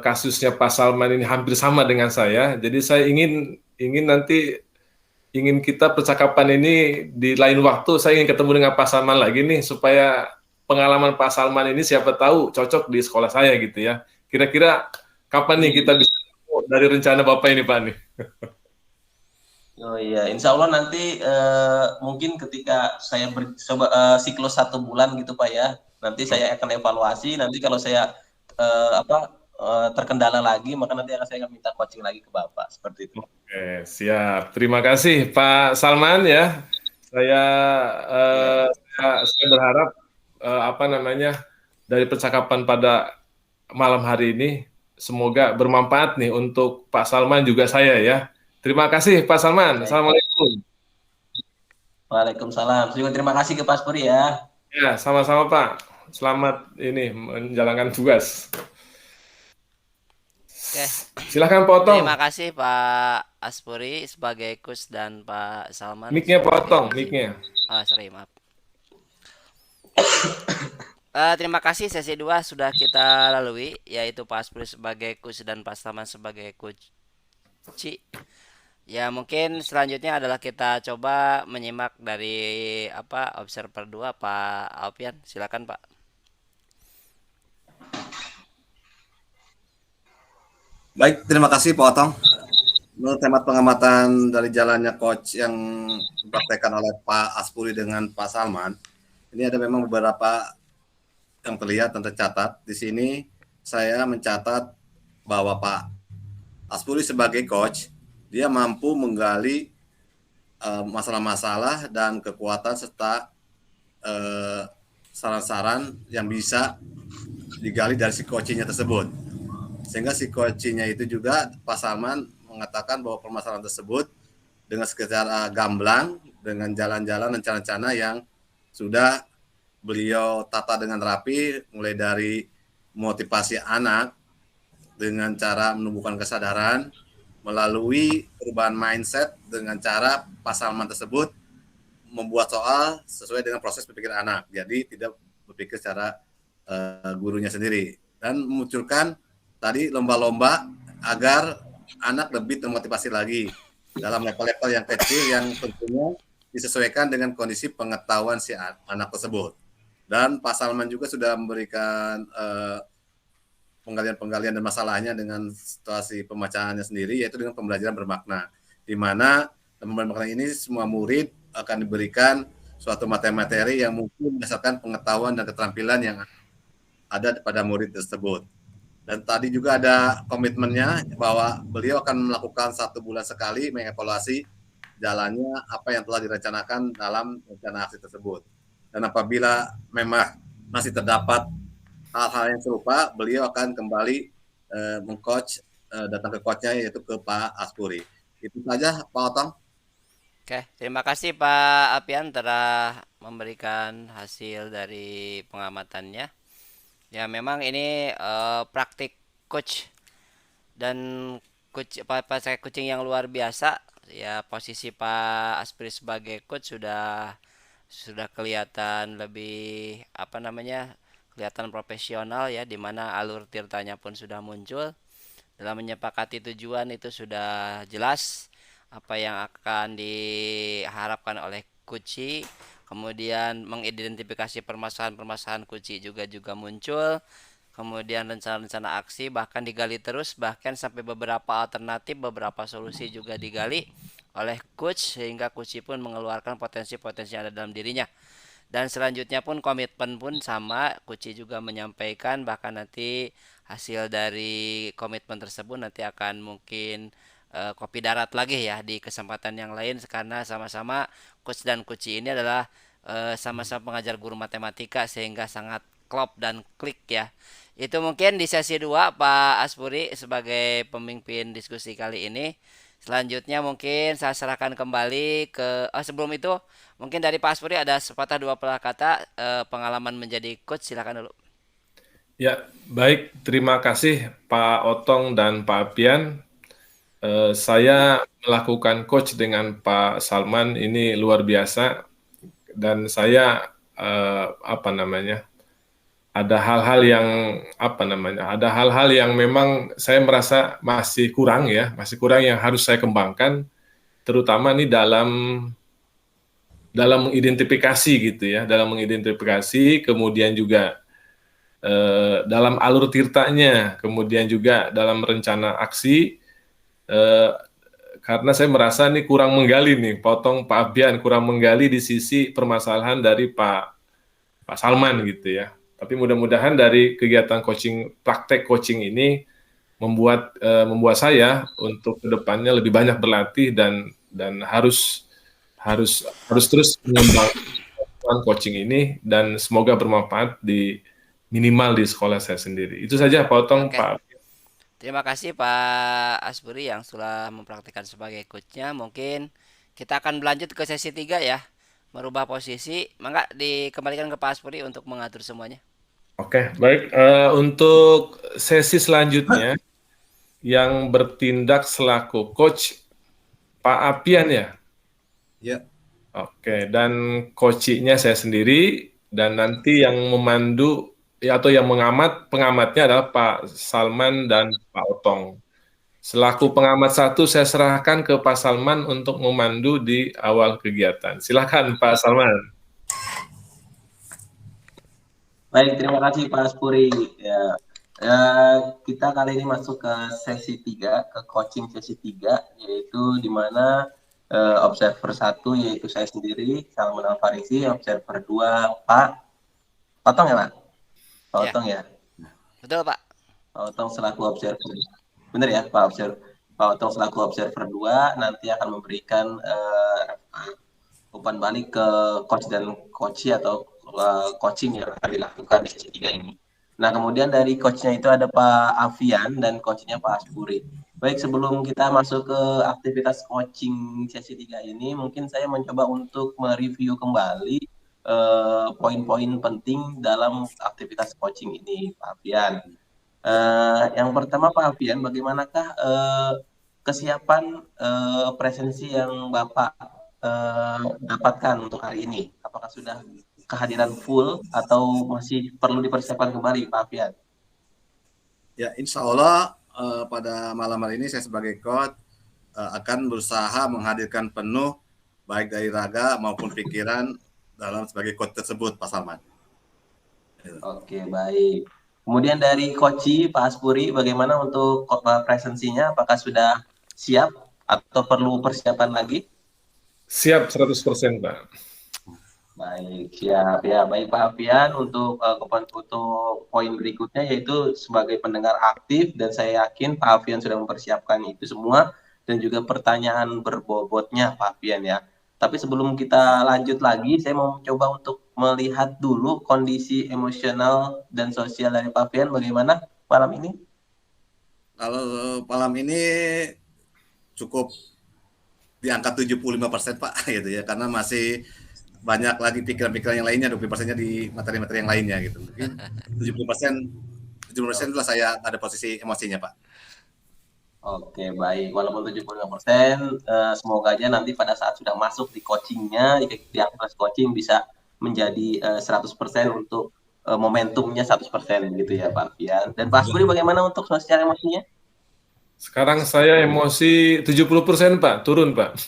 kasusnya Pak Salman ini hampir sama dengan saya. Jadi saya ingin nanti ingin kita percakapan ini di lain waktu. Saya ingin ketemu dengan Pak Salman lagi nih supaya pengalaman Pak Salman ini siapa tahu cocok di sekolah saya gitu ya. Kira-kira kapan nih kita bisa ketemu dari rencana Bapak ini, Pak nih? Oh iya, insya Allah nanti mungkin ketika saya coba siklus 1 bulan gitu Pak ya, nanti saya akan evaluasi. Nanti kalau saya terkendala lagi, maka nanti saya akan minta coaching lagi ke Bapak seperti itu. Oke, siap. Terima kasih Pak Salman ya. Saya saya berharap apa namanya dari percakapan pada malam hari ini semoga bermanfaat nih untuk Pak Salman juga saya ya. Terima kasih Pak Salman. Baik, Pak. Assalamualaikum. Waalaikumsalam. Juga terima kasih ke Pak Puri ya. Ya, sama-sama Pak. Selamat ini menjalankan tugas. Oke, Silahkan potong. terima kasih Pak Aspuri sebagai coach dan Pak Salman Mic-nya sebagai potong, coaching. mic-nya. Sorry, maaf. Terima kasih sesi 2 sudah kita lalui, yaitu Pak Aspuri sebagai coach dan Pak Salman sebagai coach. Ya mungkin selanjutnya adalah kita coba menyimak dari observer 2 Pak Alpian. Silakan Pak. Baik, terima kasih Pak Otong. Menurut hemat pengamatan dari jalannya coach yang dipraktekkan oleh Pak Aspuri dengan Pak Salman, ini ada memang beberapa yang terlihat dan tercatat. Di sini saya mencatat bahwa Pak Aspuri sebagai coach, dia mampu menggali masalah-masalah dan kekuatan serta saran-saran yang bisa digali dari si coachingnya tersebut. Sehingga si coachingnya itu juga Pak Salman mengatakan bahwa permasalahan tersebut dengan secara gamblang, dengan jalan-jalan rencana-rencana yang sudah beliau tata dengan rapi, mulai dari motivasi anak dengan cara menumbuhkan kesadaran, melalui perubahan mindset dengan cara Pak Salman tersebut membuat soal sesuai dengan proses berpikir anak. Jadi tidak berpikir secara gurunya sendiri. Dan memunculkan tadi lomba-lomba agar anak lebih termotivasi lagi dalam level-level yang kecil yang tentunya disesuaikan dengan kondisi pengetahuan si anak tersebut. Dan Pak Salman juga sudah memberikan penggalian dan masalahnya dengan situasi pembacaannya sendiri, yaitu dengan pembelajaran bermakna, di mana pembelajaran bermakna ini semua murid akan diberikan suatu materi yang mungkin berdasarkan pengetahuan dan keterampilan yang ada pada murid tersebut. Dan tadi juga ada komitmennya bahwa beliau akan melakukan 1 bulan sekali mengevaluasi jalannya apa yang telah direncanakan dalam rencana aksi tersebut. Dan apabila memang masih terdapat hal-hal yang serupa, beliau akan kembali mengcoach, datang ke coachnya yaitu ke Pak Aspuri. Itu saja Pak Otong. Oke, terima kasih Pak Alpian telah memberikan hasil dari pengamatannya. Ya memang ini praktik coach dan saya coaching yang luar biasa. Ya posisi Pak Aspri sebagai coach sudah kelihatan lebih kelihatan profesional ya, dimana alur tirtanya pun sudah muncul. Dalam menyepakati tujuan itu sudah jelas apa yang akan diharapkan oleh coach. Kemudian mengidentifikasi permasalahan-permasalahan kunci juga muncul. Kemudian rencana-rencana aksi bahkan digali terus, bahkan sampai beberapa alternatif, beberapa solusi juga digali oleh coach sehingga coach pun mengeluarkan potensi-potensi yang ada dalam dirinya. Dan selanjutnya pun komitmen pun sama, Kuci juga menyampaikan bahkan nanti hasil dari komitmen tersebut nanti akan mungkin kopi darat lagi ya di kesempatan yang lain, karena sama-sama Coach dan Kuci ini adalah sama-sama pengajar guru matematika sehingga sangat klop dan klik ya. Itu mungkin di sesi 2 Pak Aspuri sebagai pemimpin diskusi kali ini. Selanjutnya mungkin saya serahkan kembali ke sebelum itu mungkin dari Pak Aspuri ada sepatah dua patah kata pengalaman menjadi coach, silakan dulu. Ya, baik. Terima kasih Pak Otong dan Pak Apian. Saya melakukan coach dengan Pak Salman ini luar biasa, dan saya ada hal-hal yang memang saya merasa masih kurang yang harus saya kembangkan, terutama nih dalam mengidentifikasi gitu ya, kemudian juga dalam alur tirtanya, kemudian juga dalam rencana aksi, karena saya merasa nih kurang menggali nih, Pak Abian kurang menggali di sisi permasalahan dari Pak Salman gitu ya. Tapi mudah-mudahan dari kegiatan praktek coaching ini membuat saya untuk kedepannya lebih banyak berlatih dan harus terus mengembangkan coaching ini, dan semoga bermanfaat minimal di sekolah saya sendiri. Itu saja Pak Otong, Pak. Terima kasih Pak Asburi yang sudah mempraktikkan sebagai coachnya. Mungkin kita akan berlanjut ke sesi 3 ya, merubah posisi. Mangga dikembalikan ke Pak Asburi untuk mengatur semuanya. Oke, baik. Untuk sesi selanjutnya yang bertindak selaku coach Pak Apian ya? Ya. Oke, dan coachnya saya sendiri, dan nanti yang memandu atau yang pengamatnya adalah Pak Salman dan Pak Otong. Selaku pengamat satu, saya serahkan ke Pak Salman untuk memandu di awal kegiatan. Silakan Pak Salman. Baik, terima kasih Pak Aspuri. Ya, kita kali ini masuk ke sesi 3, ke coaching sesi 3, yaitu di mana observer 1 yaitu saya sendiri, Salman Al-Farisi, observer 2 Pak Otong ya Pak? Pak Otong ya? Betul Pak. Pak Otong selaku observer. Benar ya Pak Otong selaku observer 2 nanti akan memberikan umpan balik ke coach dan coach atau coaching yang akan dilakukan di sesi 3 ini. Nah, kemudian dari coachnya itu ada Pak Avian dan coachnya Pak Aspuri. Baik, sebelum kita masuk ke aktivitas coaching sesi 3 ini, mungkin saya mencoba untuk mereview kembali poin-poin penting dalam aktivitas coaching ini, Pak Avian. Yang pertama Pak Avian, bagaimanakah kesiapan presensi yang Bapak dapatkan untuk hari ini? Apakah sudah kehadiran full atau masih perlu dipersiapkan kembali Pak Afian? Ya, insya Allah pada malam hari ini saya sebagai coach akan berusaha menghadirkan penuh baik dari raga maupun pikiran dalam sebagai coach tersebut, Pak Salman. Oke, baik. Kemudian dari coach Pak Aspuri, bagaimana untuk presensinya? Apakah sudah siap atau perlu persiapan lagi? Siap 100% Pak. Baik, siap ya. Baik Pak Afian, untuk poin berikutnya yaitu sebagai pendengar aktif, dan saya yakin Pak Afian sudah mempersiapkan itu semua dan juga pertanyaan berbobotnya Pak Afian ya. Tapi sebelum kita lanjut lagi, saya mau coba untuk melihat dulu kondisi emosional dan sosial dari Pak Afian bagaimana malam ini? Kalau malam ini cukup di angka 75% Pak gitu ya, karena masih banyak lagi pikiran-pikiran yang lainnya, 20%-nya di materi-materi yang lainnya gitu. Mungkin 70% itulah saya ada posisi emosinya Pak. Oke, baik. Walaupun 75%, semoga aja nanti pada saat sudah masuk di coachingnya, di aktivitas coaching bisa menjadi 100% untuk momentumnya 100% gitu ya Pak Fian. Dan Pak Asburi bagaimana untuk sosial emosinya? Sekarang saya emosi 70% Pak, turun Pak.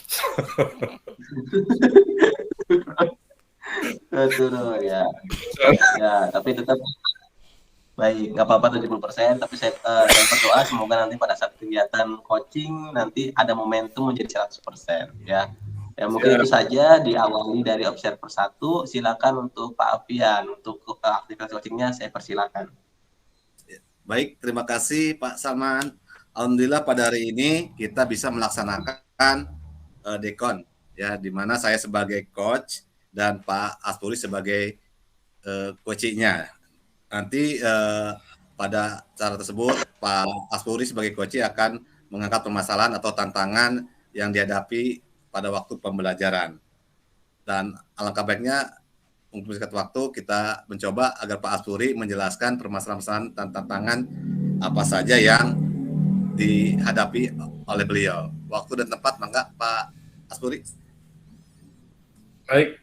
Turun ya. Ya, tapi tetap baik, nggak apa-apa 70%, tapi saya berdoa semoga nanti pada saat kegiatan coaching nanti ada momentum menjadi 100% ya. Ya, mungkin Siap. itu saja diawali dari observer 1. Silakan untuk Pak Alfian, untuk aktivitas coachingnya saya persilakan. Baik, terima kasih Pak Salman. Alhamdulillah pada hari ini kita bisa melaksanakan dekon, ya, di mana saya sebagai coach dan Pak Aspuri sebagai coachnya. Nanti pada cara tersebut Pak Aspuri sebagai coach akan mengangkat permasalahan atau tantangan yang dihadapi pada waktu pembelajaran. Dan alangkah baiknya untuk singkat waktu kita mencoba agar Pak Aspuri menjelaskan permasalahan dan tantangan apa saja yang dihadapi oleh beliau. Waktu dan tempat, mangga Pak Aspuri. Baik,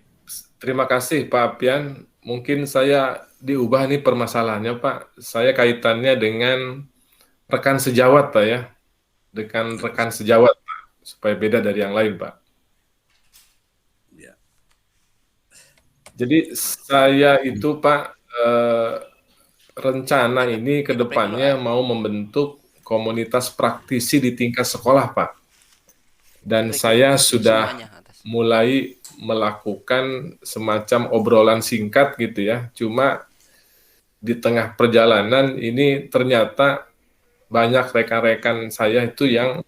terima kasih Pak Alfian. Mungkin saya diubah nih permasalahannya Pak. Saya kaitannya dengan rekan sejawat Pak ya. Dengan rekan sejawat Pak. Supaya beda dari yang lain Pak. Ya. Jadi saya itu Pak, rencana ini ke depannya mau membentuk komunitas praktisi di tingkat sekolah Pak. Dan saya sudah mulai melakukan semacam obrolan singkat gitu ya. Cuma di tengah perjalanan ini ternyata banyak rekan-rekan saya itu yang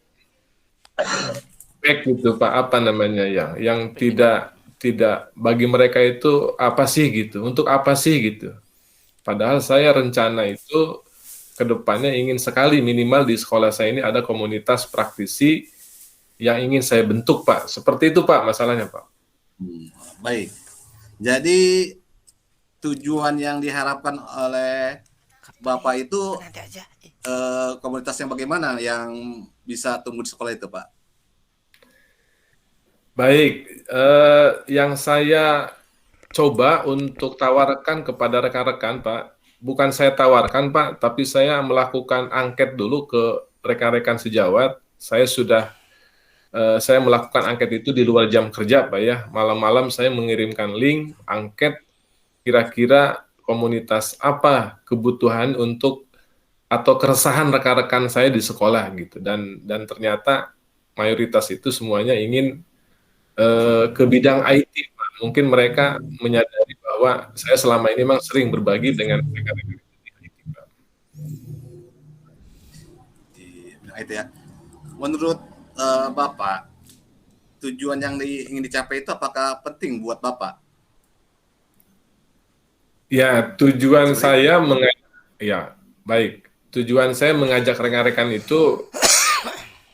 back gitu Pak, apa namanya ya, yang tidak bagi mereka itu apa sih gitu, untuk apa sih gitu. Padahal saya rencana itu ke depannya ingin sekali minimal di sekolah saya ini ada komunitas praktisi yang ingin saya bentuk Pak. Seperti itu Pak masalahnya Pak. Baik. Jadi tujuan yang diharapkan oleh Bapak itu komunitas yang bagaimana yang bisa tumbuh di sekolah itu Pak? Baik, yang saya coba untuk tawarkan kepada rekan-rekan Pak, bukan saya tawarkan Pak, tapi saya melakukan angket dulu ke rekan-rekan sejawat. Saya melakukan angket itu di luar jam kerja Pak ya. Malam-malam saya mengirimkan link angket kira-kira komunitas apa kebutuhan untuk atau keresahan rekan-rekan saya di sekolah gitu. Dan ternyata mayoritas itu semuanya ingin ke bidang IT Pak. Mungkin mereka menyadari bahwa saya selama ini memang sering berbagi dengan rekan-rekan di IT Pak. Di bidang IT ya. Menurut Bapak, tujuan yang ingin dicapai itu apakah penting buat Bapak? Ya, tujuan saya Tujuan saya mengajak rekan-rekan itu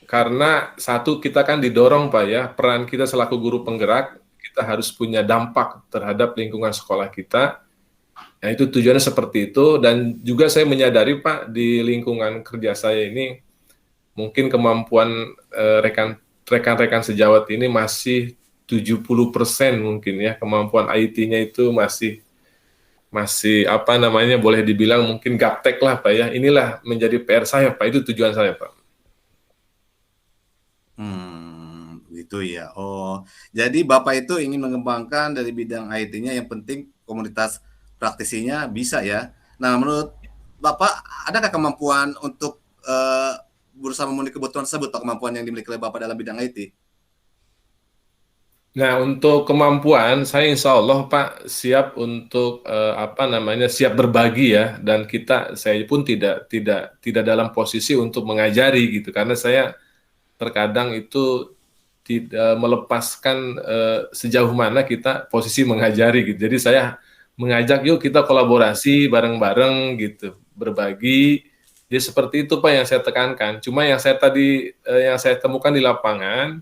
karena satu, kita kan didorong Pak ya, peran kita selaku guru penggerak, kita harus punya dampak terhadap lingkungan sekolah kita. Nah, itu tujuannya seperti itu, dan juga saya menyadari Pak, di lingkungan kerja saya ini, mungkin kemampuan rekan-rekan sejawat ini masih 70% mungkin ya, kemampuan IT-nya itu masih apa namanya, boleh dibilang mungkin gaptek lah Pak ya. Inilah menjadi PR saya Pak, itu tujuan saya Pak. Gitu ya. Oh, jadi Bapak itu ingin mengembangkan dari bidang IT-nya, yang penting komunitas praktisinya bisa ya. Nah, menurut Bapak, adakah kemampuan untuk berusaha memenuhi kebutuhan tersebut, atau kemampuan yang dimiliki oleh Bapak dalam bidang IT? Nah, untuk kemampuan, saya insya Allah Pak siap untuk siap berbagi ya, dan saya pun tidak dalam posisi untuk mengajari gitu, karena saya terkadang itu tidak melepaskan sejauh mana kita posisi mengajari gitu. Jadi saya mengajak yuk kita kolaborasi bareng-bareng gitu, berbagi. Jadi seperti itu Pak yang saya tekankan. Cuma yang saya temukan di lapangan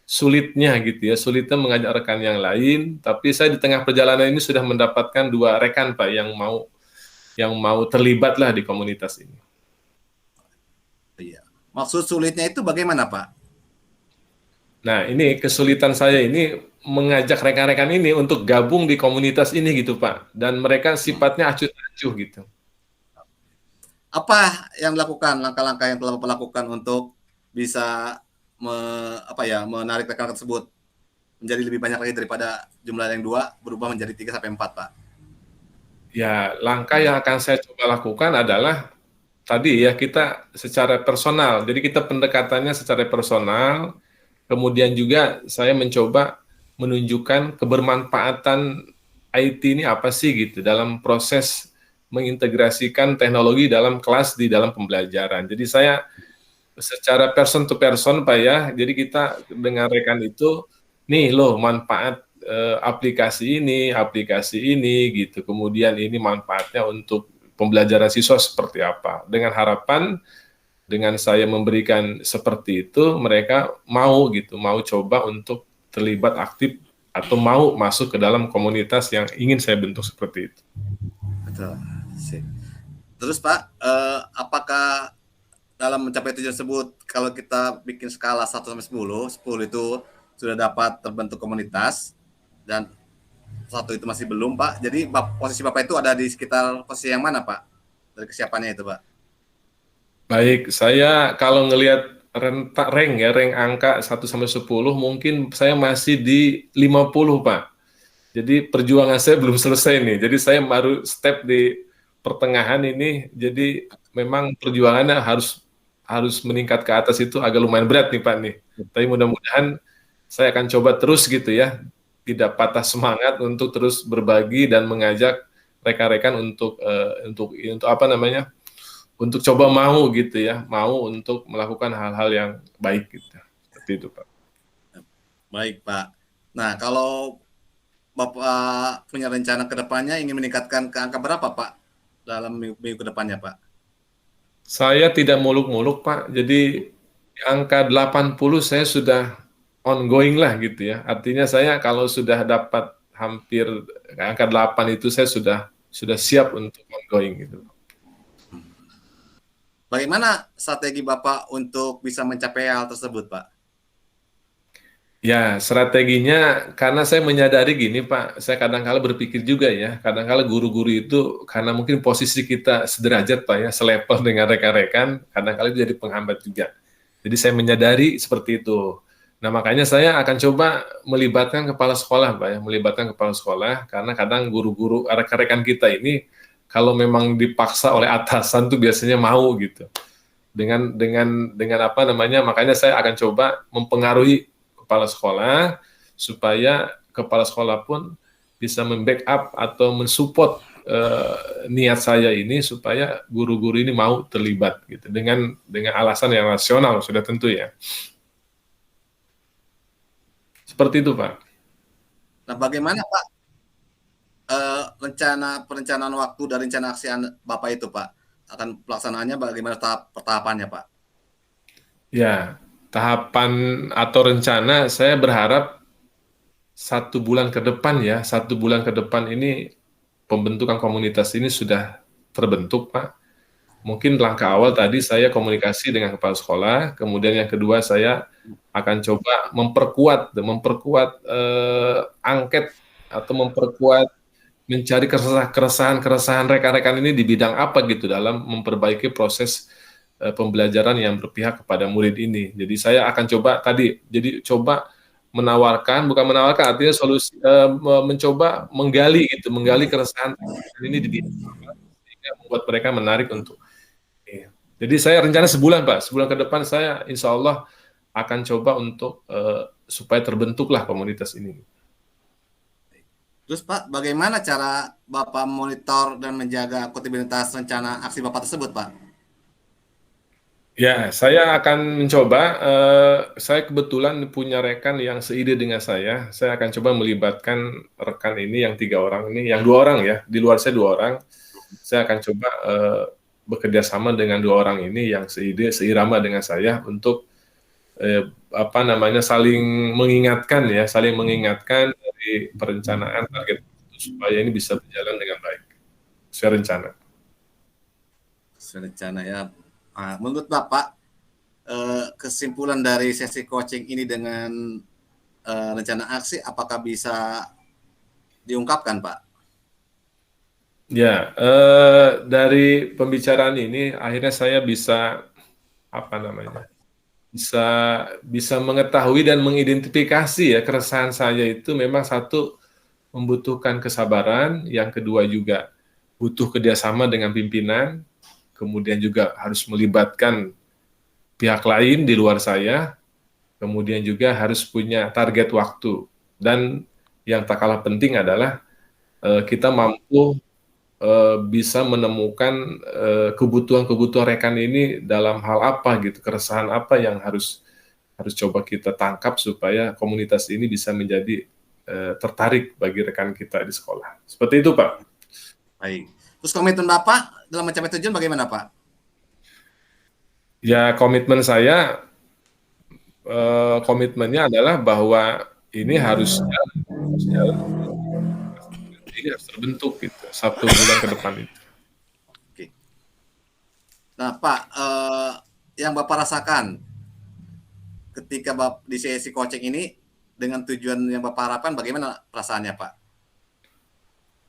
sulitnya gitu ya, sulitnya mengajak rekan yang lain. Tapi saya di tengah perjalanan ini sudah mendapatkan 2 rekan Pak yang mau terlibat lah di komunitas ini. Iya. Maksud sulitnya itu bagaimana Pak? Nah, ini kesulitan saya ini mengajak rekan-rekan ini untuk gabung di komunitas ini gitu Pak, dan mereka sifatnya acuh-acuh gitu. Apa yang dilakukan, langkah-langkah yang telah Bapak lakukan untuk bisa menarik rekan tersebut menjadi lebih banyak lagi daripada jumlah yang 2, berubah menjadi 3 sampai 4 Pak? Ya, langkah yang akan saya coba lakukan adalah tadi ya, kita secara personal. Jadi kita pendekatannya secara personal, kemudian juga saya mencoba menunjukkan kebermanfaatan IT ini apa sih gitu dalam proses mengintegrasikan teknologi dalam kelas di dalam pembelajaran. Jadi saya secara person to person Pak ya, jadi kita dengan rekan itu, nih loh manfaat aplikasi ini gitu, kemudian ini manfaatnya untuk pembelajaran siswa seperti apa. Dengan harapan dengan saya memberikan seperti itu, mereka mau gitu, mau coba untuk terlibat aktif atau mau masuk ke dalam komunitas yang ingin saya bentuk seperti itu. Betul. Sip. Terus Pak, apakah dalam mencapai tujuan tersebut, kalau kita bikin skala 1 sampai 10, 10 itu sudah dapat terbentuk komunitas dan 1 itu masih belum Pak. Jadi posisi Bapak itu ada di sekitar posisi yang mana Pak? Dari kesiapannya itu Pak? Baik, saya kalau ngelihat rank angka 1 sampai 10 mungkin saya masih di 50 Pak. Jadi perjuangan saya belum selesai nih. Jadi saya baru step di pertengahan ini. Jadi memang perjuangannya harus meningkat ke atas itu agak lumayan berat nih Pak nih. Tapi mudah-mudahan saya akan coba terus gitu ya. Tidak patah semangat untuk terus berbagi dan mengajak rekan-rekan untuk apa namanya? Untuk coba mau gitu ya, mau untuk melakukan hal-hal yang baik gitu. Seperti itu Pak. Baik Pak. Nah, kalau Bapak punya rencana ke depannya ingin meningkatkan ke angka berapa Pak dalam minggu ke depannya Pak? Saya tidak muluk-muluk Pak, jadi angka 80 saya sudah ongoing lah gitu ya. Artinya saya kalau sudah dapat hampir angka 8 itu saya sudah siap untuk ongoing gitu. Bagaimana strategi Bapak untuk bisa mencapai hal tersebut Pak? Ya, strateginya karena saya menyadari gini Pak, saya kadang-kala berpikir juga ya, kadang-kala guru-guru itu karena mungkin posisi kita sederajat Pak ya, selevel dengan rekan-rekan, kadang-kala itu jadi penghambat juga. Jadi saya menyadari seperti itu. Nah, makanya saya akan coba melibatkan kepala sekolah Pak ya, melibatkan kepala sekolah, karena kadang guru-guru, rekan-rekan kita ini kalau memang dipaksa oleh atasan tuh biasanya mau gitu. Dengan apa namanya, makanya saya akan coba mempengaruhi kepala sekolah supaya kepala sekolah pun bisa membackup atau mensupport niat saya ini supaya guru-guru ini mau terlibat gitu dengan alasan yang rasional sudah tentu ya. Seperti itu Pak. Nah, bagaimana Pak perencanaan waktu dan rencana aksi Bapak itu Pak? Akan pelaksanaannya bagaimana tahapannya Pak? Ya, tahapan atau rencana saya berharap 1 bulan ke depan ya, 1 bulan ke depan ini pembentukan komunitas ini sudah terbentuk Pak. Mungkin langkah awal tadi saya komunikasi dengan kepala sekolah, kemudian yang kedua saya akan coba memperkuat angket atau memperkuat mencari keresahan rekan-rekan ini di bidang apa gitu dalam memperbaiki proses pembelajaran yang berpihak kepada murid ini. Jadi saya akan coba coba bukan menawarkan artinya solusi mencoba menggali keresahan ini di bidang apa sehingga membuat mereka menarik untuk. Jadi saya rencana sebulan Pak, sebulan ke depan saya insya Allah akan coba untuk supaya terbentuklah komunitas ini. Terus Pak, bagaimana cara Bapak monitor dan menjaga akuntabilitas rencana aksi Bapak tersebut Pak? Ya, saya akan mencoba, saya kebetulan punya rekan yang seide dengan saya akan coba melibatkan rekan ini yang 3 orang ini, yang 2 orang ya, di luar saya 2 orang, saya akan coba bekerja sama dengan 2 orang ini yang seirama dengan saya untuk saling mengingatkan dari perencanaan target supaya ini bisa berjalan dengan baik. Sesuai rencana. Sesuai rencana ya. Nah, menurut Bapak kesimpulan dari sesi coaching ini dengan rencana aksi apakah bisa diungkapkan Pak? Ya, dari pembicaraan ini akhirnya saya bisa bisa mengetahui dan mengidentifikasi ya keresahan saya itu memang satu membutuhkan kesabaran, yang kedua juga butuh kerjasama dengan pimpinan, kemudian juga harus melibatkan pihak lain di luar saya. kemudian juga harus punya target waktu, dan yang tak kalah penting adalah kita mampu bisa menemukan kebutuhan-kebutuhan rekan ini dalam hal apa gitu, keresahan apa yang harus coba kita tangkap supaya komunitas ini bisa menjadi tertarik bagi rekan kita di sekolah. Seperti itu, Pak. Baik. Terus komitmen Bapak dalam mencapai tujuan bagaimana, Pak? Ya, komitmen saya, komitmennya adalah bahwa ini harusnya ini harus terbentuk gitu, 1 bulan ke depan itu. Oke. Nah, Pak, yang Bapak rasakan ketika di sesi coaching ini dengan tujuan yang Bapak harapkan, bagaimana perasaannya, Pak?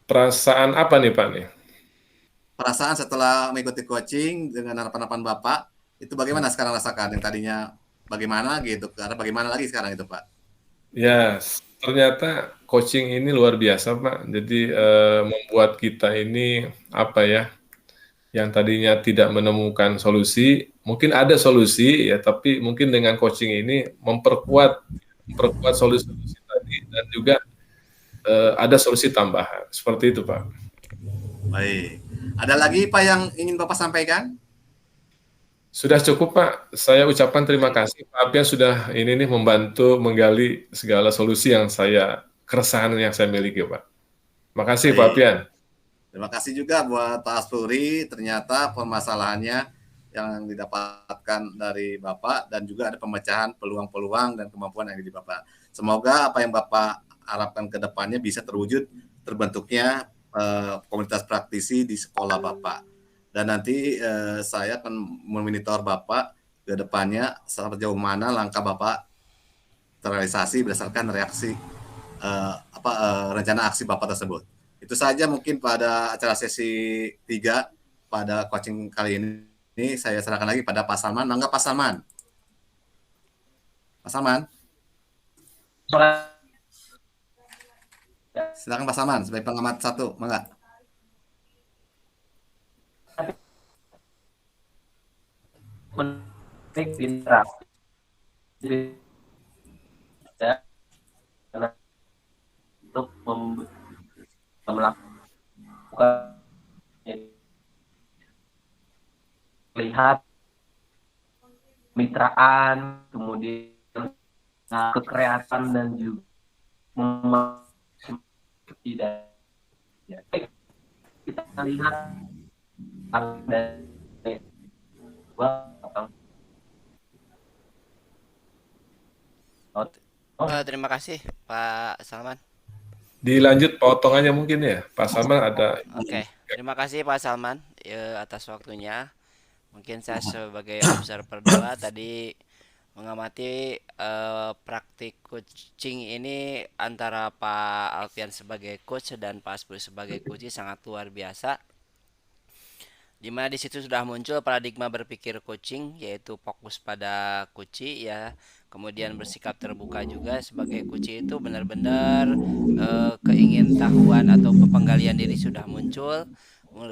Perasaan apa nih, Pak, nih? Perasaan setelah mengikuti coaching dengan harapan-harapan Bapak, itu bagaimana sekarang rasakan? Yang tadinya bagaimana gitu, karena bagaimana lagi sekarang itu, Pak? Ya, ternyata coaching ini luar biasa, Pak. Jadi, membuat kita ini, apa ya, yang tadinya tidak menemukan solusi, mungkin ada solusi ya, tapi mungkin dengan coaching ini memperkuat solusi-solusi tadi, dan juga ada solusi tambahan. Seperti itu, Pak. Baik. Ada lagi, Pak, yang ingin Bapak sampaikan? Sudah cukup, Pak. Saya ucapkan terima kasih Pak Alpian sudah ini nih membantu menggali segala solusi yang keresahan yang saya miliki, Pak. Makasih Pak Baik. Alpian. Terima kasih juga buat Pak Aspuri. Ternyata permasalahannya yang didapatkan dari Bapak dan juga ada pemecahan peluang-peluang dan kemampuan yang ada di Bapak. Semoga apa yang Bapak harapkan ke depannya bisa terwujud terbentuknya komunitas praktisi di sekolah Bapak. Dan nanti saya akan memonitor Bapak ke depannya sejauh mana langkah Bapak terrealisasi berdasarkan reaksi rencana aksi Bapak tersebut. Itu saja mungkin pada acara sesi 3 pada coaching kali ini saya serahkan lagi pada Pak Salman. Mangga Pak Salman. Pak Salman. Silakan Pak Salman sebagai pengamat 1, mangga. Interaksi untuk melakukan lihat mitraan, kemudian kekreatan dan juga tidak ya, kita lihat ada Terima kasih Pak Salman. Dilanjut potongannya mungkin ya, Pak Salman ada. Oke, terima kasih Pak Salman atas waktunya. Mungkin saya sebagai observer 2 tadi mengamati praktik coaching ini antara Pak Alfian sebagai coach dan Pak Aspuri sebagai coach sangat luar biasa. Dimana di situ sudah muncul paradigma berpikir coaching, yaitu fokus pada kunci ya, kemudian bersikap terbuka juga. Sebagai kunci itu benar-benar keingintahuan atau penggalian diri sudah muncul,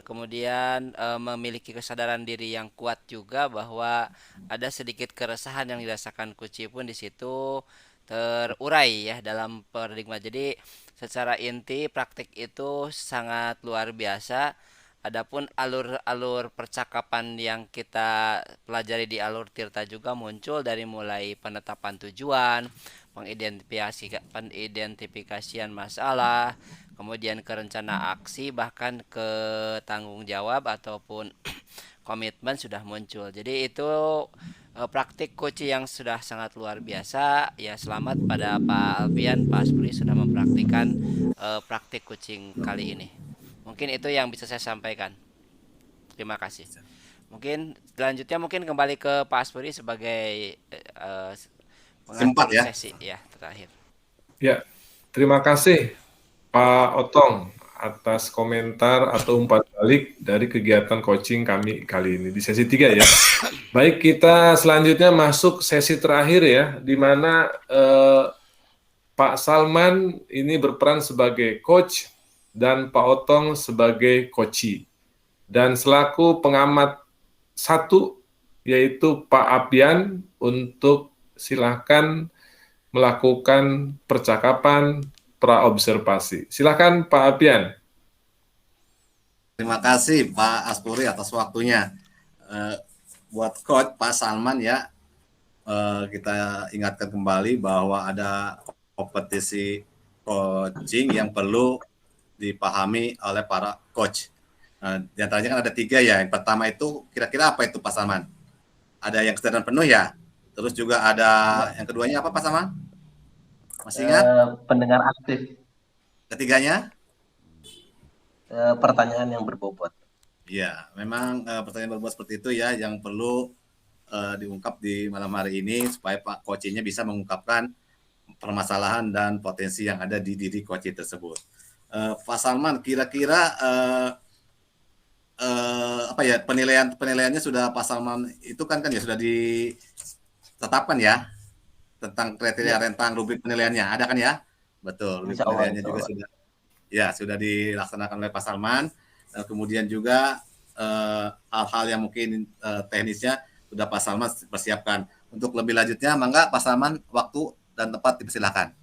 kemudian memiliki kesadaran diri yang kuat juga bahwa ada sedikit keresahan yang dirasakan kunci pun di situ terurai ya dalam paradigma. Jadi secara inti praktik itu sangat luar biasa. Adapun alur-alur percakapan yang kita pelajari di alur Tirta juga muncul dari mulai penetapan tujuan, pengidentifikasian masalah, kemudian ke rencana aksi, bahkan ke tanggung jawab ataupun komitmen sudah muncul. Jadi itu praktik coaching yang sudah sangat luar biasa. Ya, selamat pada Pak Alfian, Pak Aspuri sudah mempraktikkan praktik coaching kali ini. Mungkin itu yang bisa saya sampaikan. Terima kasih. Mungkin selanjutnya mungkin kembali ke Pak Aspuri sebagai pengatur sesi ya terakhir. Ya, terima kasih Pak Otong atas komentar atau umpan balik dari kegiatan coaching kami kali ini di sesi 3 ya. Baik, kita selanjutnya masuk sesi terakhir ya, di mana Pak Salman ini berperan sebagai coach dan Pak Otong sebagai coachee. Dan selaku pengamat 1 yaitu Pak Alpian untuk silahkan melakukan percakapan praobservasi. Silahkan Pak Alpian. Terima kasih Pak Aspuri atas waktunya. Buat Coach Pak Salman ya, kita ingatkan kembali bahwa ada kompetisi coaching yang perlu dipahami oleh para coach. Di antaranya kan ada 3 ya. Yang pertama itu kira-kira apa itu Pak Salman? Ada yang kesadaran penuh ya. Terus juga ada yang keduanya apa Pak Salman? Masih ingat? Pendengar aktif, Ketiganya? pertanyaan yang berbobot. Ya, memang pertanyaan berbobot seperti itu ya yang perlu diungkap di malam hari ini supaya Pak coachingnya bisa mengungkapkan permasalahan dan potensi yang ada di diri coaching tersebut. Pak Salman, kira-kira apa ya penilaiannya sudah Pak Salman itu kan ya sudah ditetapkan ya tentang kriteria rentang rubrik penilaiannya ada kan ya? Betul, rubrik penilaiannya juga sudah dilaksanakan oleh Pak Salman. Kemudian juga hal-hal yang mungkin teknisnya sudah Pak Salman persiapkan. Untuk lebih lanjutnya, mangga Pak Salman waktu dan tempat dipersilakan.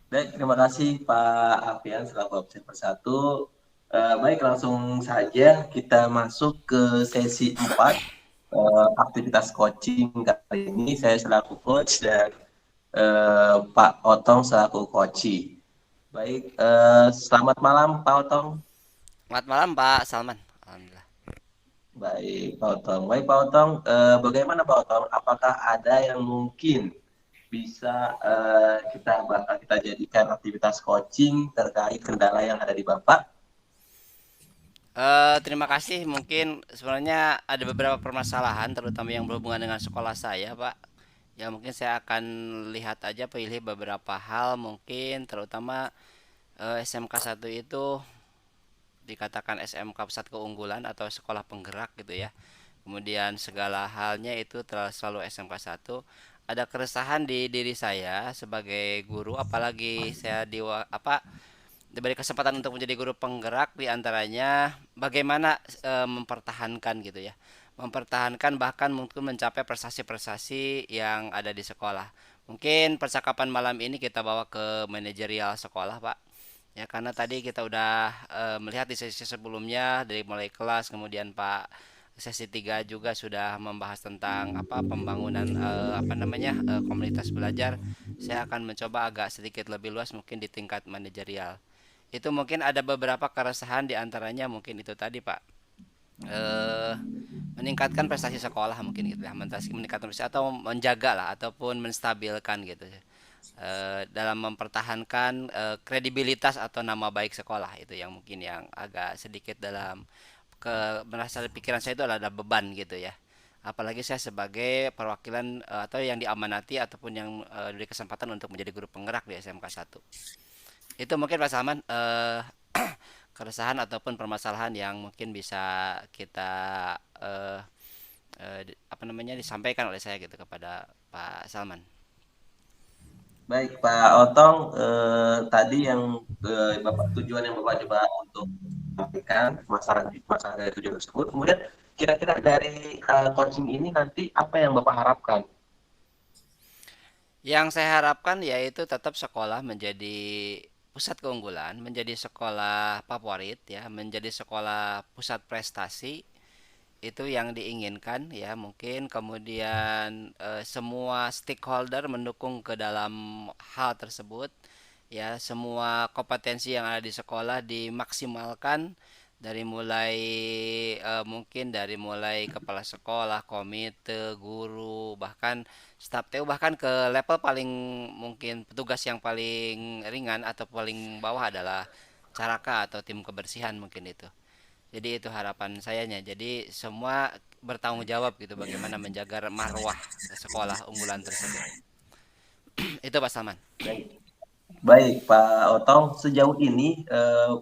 Baik, terima kasih Pak Alfian selaku observer 1. Baik, langsung saja kita masuk ke sesi 4 aktivitas coaching kali ini. Saya selaku coach dan Pak Otong selaku coachee. Baik, selamat malam Pak Otong. Selamat malam Pak Salman. Alhamdulillah. Baik Pak Otong. Baik Pak Otong, bagaimana Pak Otong? Apakah ada yang mungkin bisa kita jadikan aktivitas coaching terkait kendala yang ada di Bapak? Terima kasih. Mungkin sebenarnya ada beberapa permasalahan, terutama yang berhubungan dengan sekolah saya, Pak. Ya mungkin saya akan lihat aja pilih beberapa hal, mungkin terutama SMK 1 itu dikatakan SMK pusat keunggulan atau sekolah penggerak gitu ya. Kemudian segala halnya itu selalu SMK 1. Ada keresahan di diri saya sebagai guru, apalagi saya diberi kesempatan untuk menjadi guru penggerak, di antaranya bagaimana mempertahankan gitu ya. Mempertahankan bahkan mungkin mencapai prestasi-prestasi yang ada di sekolah. Mungkin percakapan malam ini kita bawa ke manajerial sekolah, Pak. Ya karena tadi kita udah melihat di sesi sebelumnya dari mulai kelas, kemudian Pak sesi 3 juga sudah membahas tentang pembangunan komunitas belajar. Saya akan mencoba agak sedikit lebih luas mungkin di tingkat manajerial. Itu mungkin ada beberapa keresahan, di antaranya mungkin itu tadi Pak. Meningkatkan prestasi sekolah mungkin gitu ya, meningkatkan prestasi atau menjaga lah ataupun menstabilkan gitu ya. Dalam mempertahankan kredibilitas atau nama baik sekolah, itu yang mungkin yang agak sedikit dalam merasa pikiran saya itu adalah beban gitu ya, apalagi saya sebagai perwakilan atau yang diamanati ataupun yang diberi kesempatan untuk menjadi guru penggerak di SMK 1. Itu mungkin Pak Salman keresahan ataupun permasalahan yang mungkin bisa kita disampaikan oleh saya gitu kepada Pak Salman. Baik Pak Otong, tadi yang Bapak tujuan yang Bapak coba untuk sampaikan masalah dari tujuan tersebut. Kemudian kira-kira dari coaching ini nanti apa yang Bapak harapkan? Yang saya harapkan yaitu tetap sekolah menjadi pusat keunggulan, menjadi sekolah favorit ya, menjadi sekolah pusat prestasi. Itu yang diinginkan ya, mungkin kemudian semua stakeholder mendukung ke dalam hal tersebut ya, semua kompetensi yang ada di sekolah dimaksimalkan, dari mulai mungkin dari mulai kepala sekolah, komite, guru, bahkan staf TU, bahkan ke level paling mungkin petugas yang paling ringan atau paling bawah adalah caraka atau tim kebersihan mungkin itu. Jadi itu harapan sayanya. Jadi semua bertanggung jawab gitu bagaimana menjaga marwah sekolah unggulan tersebut. Itu Pak Salman. Baik Pak Otong, sejauh ini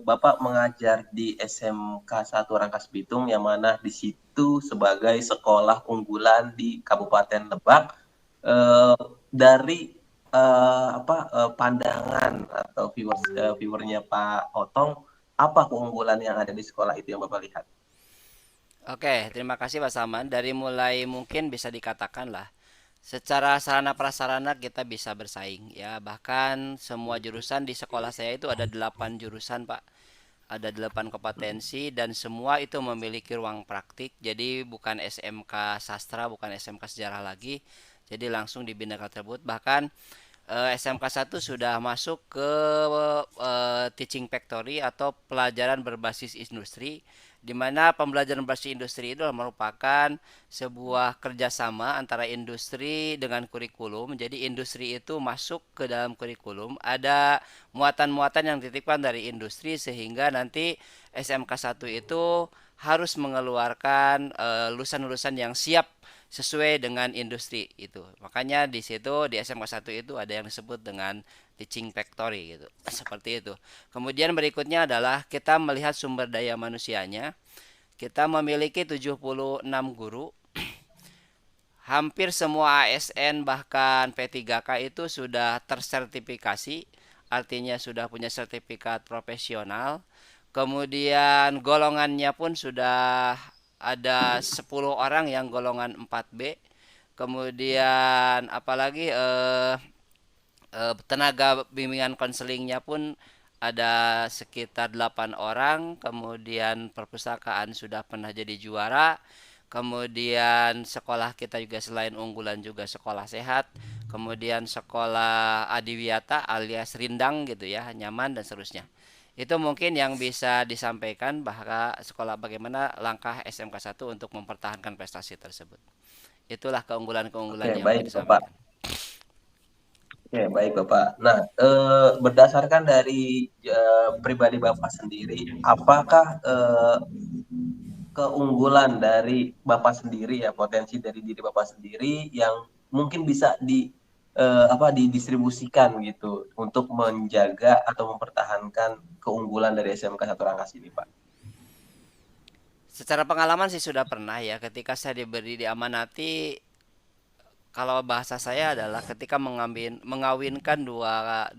Bapak mengajar di SMK 1 Rangkas Bitung, yang mana di situ sebagai sekolah unggulan di Kabupaten Lebak. Dari pandangan atau viewernya Pak Otong, apa keunggulan yang ada di sekolah itu yang Bapak lihat? Oke, terima kasih Pak Salman. Dari mulai mungkin bisa dikatakan lah, Secara sarana prasarana kita bisa bersaing ya. Bahkan semua jurusan di sekolah saya itu ada 8 jurusan, Pak. Ada 8 kompetensi dan semua itu memiliki ruang praktik. Jadi bukan SMK sastra, bukan SMK sejarah lagi. Jadi langsung di bidang tersebut. Bahkan SMK 1 sudah masuk ke teaching factory atau pelajaran berbasis industri, di mana pembelajaran berbasis industri itu merupakan sebuah kerjasama antara industri dengan kurikulum. Jadi industri itu masuk ke dalam kurikulum, ada muatan-muatan yang dititipkan dari industri sehingga nanti SMK 1 itu harus mengeluarkan lulusan-lulusan yang siap sesuai dengan industri itu. Makanya di situ di SMK 1 itu ada yang disebut dengan teaching factory gitu. Seperti itu. Kemudian berikutnya adalah kita melihat sumber daya manusianya. Kita memiliki 76 guru. Hampir semua ASN bahkan P3K itu sudah tersertifikasi, artinya sudah punya sertifikat profesional. Kemudian golongannya pun sudah ada 10 orang yang golongan 4B. Kemudian apalagi tenaga bimbingan konselingnya pun ada sekitar 8 orang. Kemudian perpustakaan sudah pernah jadi juara. Kemudian sekolah kita juga selain unggulan juga sekolah sehat. Kemudian sekolah adiwiyata alias rindang gitu ya, nyaman dan seterusnya. Itu mungkin yang bisa disampaikan bahwa sekolah bagaimana langkah SMK 1 untuk mempertahankan prestasi tersebut. Itulah keunggulan-keunggulan Oke, yang mungkin baik Bapak. disampaikan. Oke, baik Bapak. Nah, berdasarkan dari pribadi Bapak sendiri, apakah keunggulan dari Bapak sendiri ya, potensi dari diri Bapak sendiri yang mungkin bisa didistribusikan gitu untuk menjaga atau mempertahankan keunggulan dari SMK 1 Rangkas ini, Pak? Secara pengalaman sih sudah pernah ya, ketika saya diberi diamanati, kalau bahasa saya adalah ketika mengawinkan dua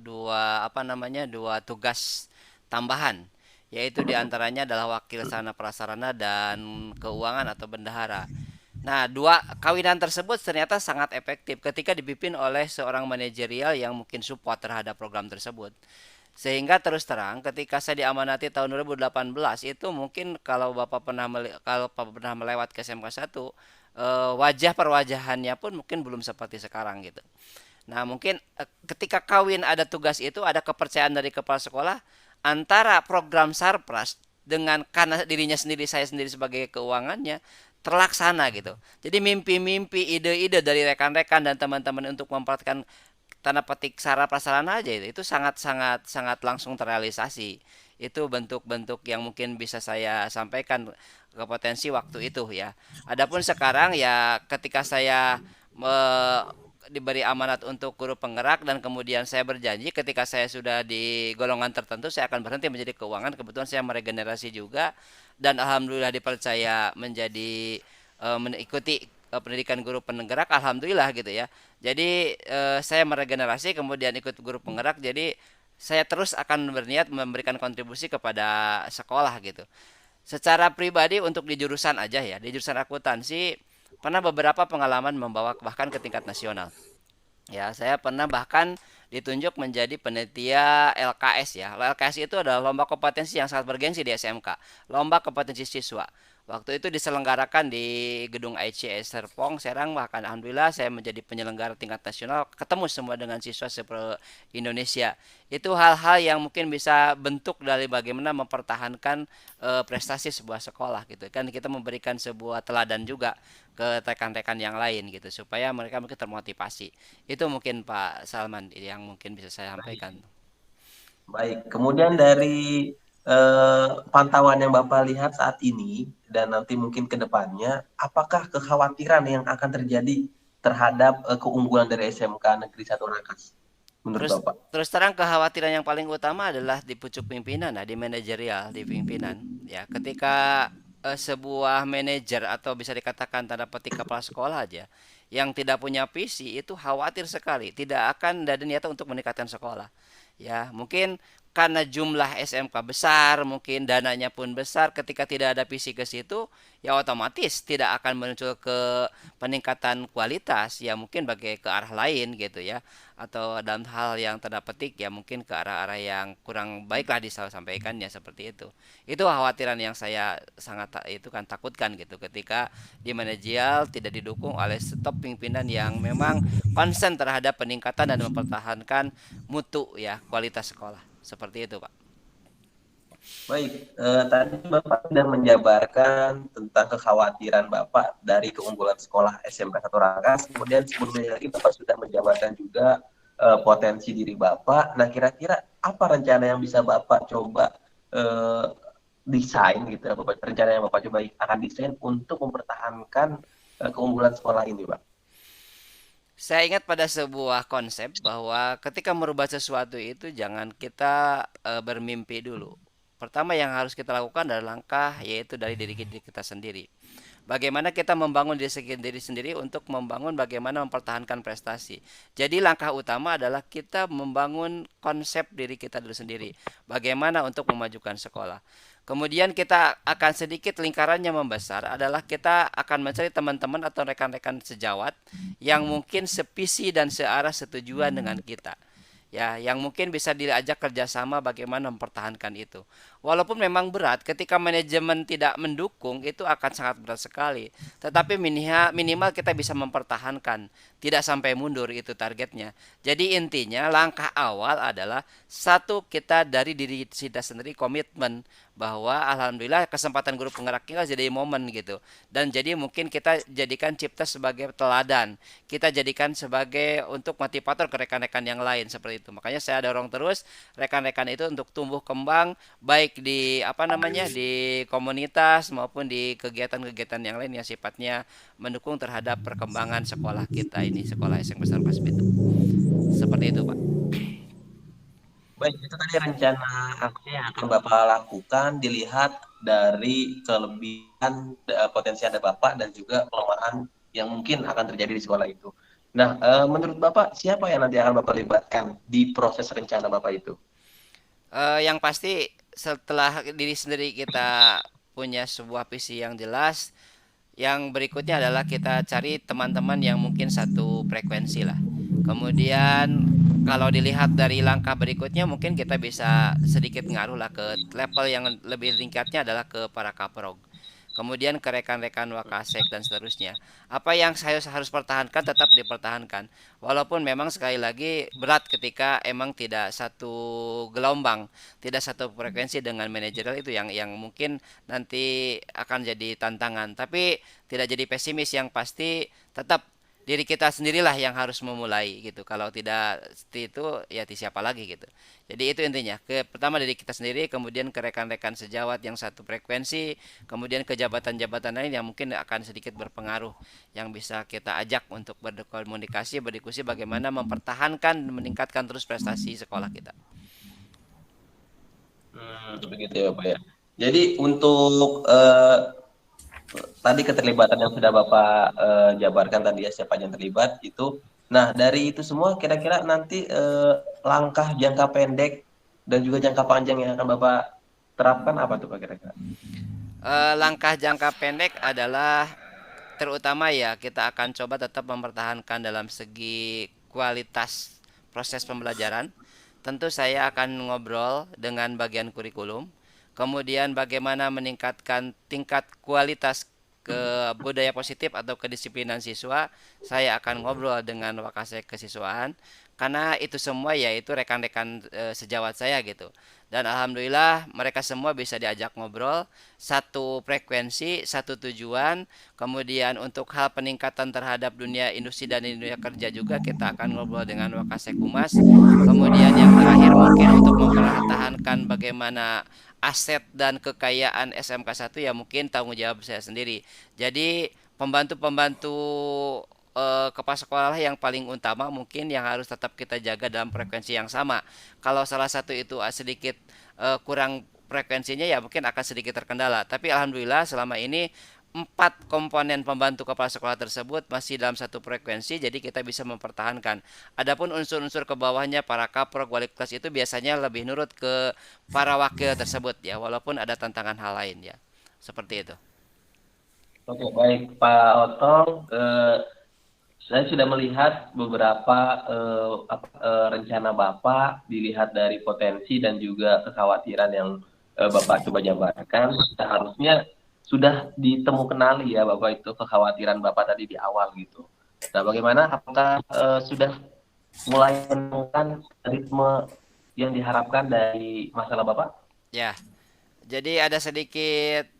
tugas tambahan, yaitu diantaranya adalah wakil sarana prasarana dan keuangan atau bendahara. Nah, dua kawinan tersebut ternyata sangat efektif ketika dipimpin oleh seorang manajerial yang mungkin support terhadap program tersebut. Sehingga terus terang ketika saya diamanati tahun 2018 itu mungkin kalau Bapak pernah melewat ke SMK 1, wajah perwajahannya pun mungkin belum seperti sekarang gitu. Nah, mungkin ketika kawin ada tugas itu, ada kepercayaan dari kepala sekolah antara program Sarpras dengan karena dirinya sendiri, saya sendiri sebagai keuangannya terlaksana gitu. Jadi mimpi-mimpi, ide-ide dari rekan-rekan dan teman-teman untuk mempraktikkan tanda petik sarana prasarana aja itu sangat sangat sangat langsung terrealisasi. Itu bentuk-bentuk yang mungkin bisa saya sampaikan ke potensi waktu itu ya. Adapun sekarang ya ketika saya diberi amanat untuk guru penggerak dan kemudian saya berjanji ketika saya sudah di golongan tertentu saya akan berhenti menjadi keuangan. Kebetulan saya meregenerasi juga dan alhamdulillah dipercaya menjadi mengikuti pendidikan guru penggerak, alhamdulillah gitu ya. Jadi saya meregenerasi kemudian ikut guru penggerak, jadi saya terus akan berniat memberikan kontribusi kepada sekolah gitu. Secara pribadi untuk di jurusan aja ya, di jurusan akuntansi pernah beberapa pengalaman membawa bahkan ke tingkat nasional. Ya, saya pernah bahkan ditunjuk menjadi panitia LKS ya. LKS itu adalah lomba kompetensi yang sangat bergengsi di SMK. Lomba kompetensi siswa. Waktu itu diselenggarakan di gedung ICS Serpong, Serang, bahkan alhamdulillah saya menjadi penyelenggara tingkat nasional, ketemu semua dengan siswa seluruh Indonesia. Itu hal-hal yang mungkin bisa bentuk dari bagaimana mempertahankan prestasi sebuah sekolah gitu. Kan kita memberikan sebuah teladan juga ke rekan-rekan yang lain gitu supaya mereka mungkin termotivasi. Itu mungkin Pak Salman yang mungkin bisa saya sampaikan. Baik, kemudian dari pantauan yang Bapak lihat saat ini dan nanti mungkin ke depannya, apakah kekhawatiran yang akan terjadi terhadap keunggulan dari SMK Negeri 1 Rangkas menurut Bapak? Terus terang kekhawatiran yang paling utama adalah di pucuk pimpinan, nah, di manajerial, di pimpinan. Ya, ketika sebuah manajer atau bisa dikatakan tanda petik kepala sekolah aja yang tidak punya visi itu khawatir sekali, tidak akan ada niatan untuk meningkatkan sekolah. Ya, mungkin karena jumlah SMK besar, mungkin dananya pun besar, ketika tidak ada visi ke situ, ya otomatis tidak akan muncul ke peningkatan kualitas, ya mungkin ke arah lain gitu ya, atau dalam hal yang tanda petik ya mungkin ke arah-arah yang kurang baiklah disampaikannya seperti itu. Itu kekhawatiran yang saya sangat itu kan takutkan gitu ketika di manajerial tidak didukung oleh stop pimpinan yang memang konsen terhadap peningkatan dan mempertahankan mutu ya kualitas sekolah. Seperti itu, Pak. Baik, tadi Bapak sudah menjabarkan tentang kekhawatiran Bapak dari keunggulan sekolah SMK 1 Rangkas. Kemudian sebelumnya lagi Bapak sudah menjabarkan juga potensi diri Bapak. Nah, kira-kira apa rencana yang bisa Bapak coba desain gitu, rencana yang Bapak coba akan desain untuk mempertahankan keunggulan sekolah ini, Pak? Saya ingat pada sebuah konsep bahwa ketika merubah sesuatu itu jangan kita bermimpi dulu. Pertama yang harus kita lakukan adalah langkah yaitu dari diri kita sendiri. Bagaimana kita membangun diri sendiri untuk membangun bagaimana mempertahankan prestasi. Jadi langkah utama adalah kita membangun konsep diri kita dulu sendiri. Bagaimana untuk memajukan sekolah. Kemudian kita akan sedikit lingkarannya membesar adalah kita akan mencari teman-teman atau rekan-rekan sejawat yang mungkin sevisi dan searah setujuan dengan kita. Ya, yang mungkin bisa diajak kerjasama bagaimana mempertahankan itu. Walaupun memang berat, ketika manajemen tidak mendukung itu akan sangat berat sekali. Tetapi minimal kita bisa mempertahankan, tidak sampai mundur itu targetnya. Jadi intinya langkah awal adalah satu kita dari diri kita sendiri komitmen bahwa alhamdulillah kesempatan guru penggerak kita jadi momen gitu. Dan jadi mungkin kita jadikan Cipta sebagai teladan. Kita jadikan sebagai untuk motivator ke rekan-rekan yang lain seperti itu. Makanya saya dorong terus rekan-rekan itu untuk tumbuh kembang baik di di komunitas maupun di kegiatan-kegiatan yang lain yang sifatnya mendukung terhadap perkembangan sekolah kita ini, sekolah SMP Besar Kasbit. Seperti itu, Pak. Baik, itu tadi rencana aksi yang akan Bapak lakukan dilihat dari kelebihan potensi ada Bapak dan juga kelemahan yang mungkin akan terjadi di sekolah itu. Nah, menurut Bapak siapa yang nanti akan Bapak libatkan di proses rencana Bapak itu? Yang pasti setelah diri sendiri kita punya sebuah visi yang jelas, yang berikutnya adalah kita cari teman-teman yang mungkin satu frekuensi lah. Kemudian kalau dilihat dari langkah berikutnya mungkin kita bisa sedikit ngaruh lah ke level yang lebih tingkatnya adalah ke para kaprog. Kemudian ke rekan-rekan Wakasek dan seterusnya. Apa yang saya harus pertahankan tetap dipertahankan. Walaupun memang sekali lagi berat ketika emang tidak satu gelombang, tidak satu frekuensi dengan manajerial itu yang mungkin nanti akan jadi tantangan. Tapi tidak jadi pesimis, yang pasti tetap diri kita sendirilah yang harus memulai gitu. Kalau tidak itu ya siapa lagi gitu. Jadi itu intinya. Pertama dari kita sendiri, kemudian ke rekan-rekan sejawat yang satu frekuensi, kemudian ke jabatan-jabatan lain yang mungkin akan sedikit berpengaruh yang bisa kita ajak untuk berkomunikasi, berdiskusi bagaimana mempertahankan dan meningkatkan terus prestasi sekolah kita. Begitu ya Pak ya. Jadi untuk tadi keterlibatan yang sudah Bapak jabarkan tadi ya, siapa yang terlibat itu. Nah, dari itu semua kira-kira nanti langkah jangka pendek dan juga jangka panjang yang akan Bapak terapkan apa tuh Pak kira-kira? Langkah jangka pendek adalah terutama ya kita akan coba tetap mempertahankan dalam segi kualitas proses pembelajaran. Tentu saya akan ngobrol dengan bagian kurikulum. Kemudian bagaimana meningkatkan tingkat kualitas ke budaya positif atau kedisiplinan siswa, saya akan ngobrol dengan Wakasek kesiswaan karena itu semua yaitu rekan-rekan sejawat saya gitu. Dan alhamdulillah mereka semua bisa diajak ngobrol, satu frekuensi, satu tujuan. Kemudian untuk hal peningkatan terhadap dunia industri dan dunia kerja juga kita akan ngobrol dengan Wakasek Humas. Kemudian yang terakhir mungkin untuk mempertahankan bagaimana aset dan kekayaan SMK 1 ya mungkin tanggung jawab saya sendiri. Jadi pembantu-pembantu kepala sekolah yang paling utama mungkin yang harus tetap kita jaga dalam frekuensi yang sama. Kalau salah satu itu sedikit kurang frekuensinya ya mungkin akan sedikit terkendala. Tapi alhamdulillah selama ini 4 komponen pembantu kepala sekolah tersebut masih dalam satu frekuensi, jadi kita bisa mempertahankan. Adapun unsur-unsur ke bawahnya, para kaprok, wali kelas itu biasanya lebih nurut ke para wakil tersebut ya, walaupun ada tantangan hal lain ya. Seperti itu. Oke, baik Pak Otong. Saya sudah melihat beberapa rencana Bapak, dilihat dari potensi dan juga kekhawatiran yang Bapak coba jabarkan. Seharusnya sudah kenali ya Bapak itu kekhawatiran Bapak tadi di awal gitu. Nah, bagaimana? Apakah sudah mulai menemukan ritme yang diharapkan dari masalah Bapak? Ya. Jadi ada sedikit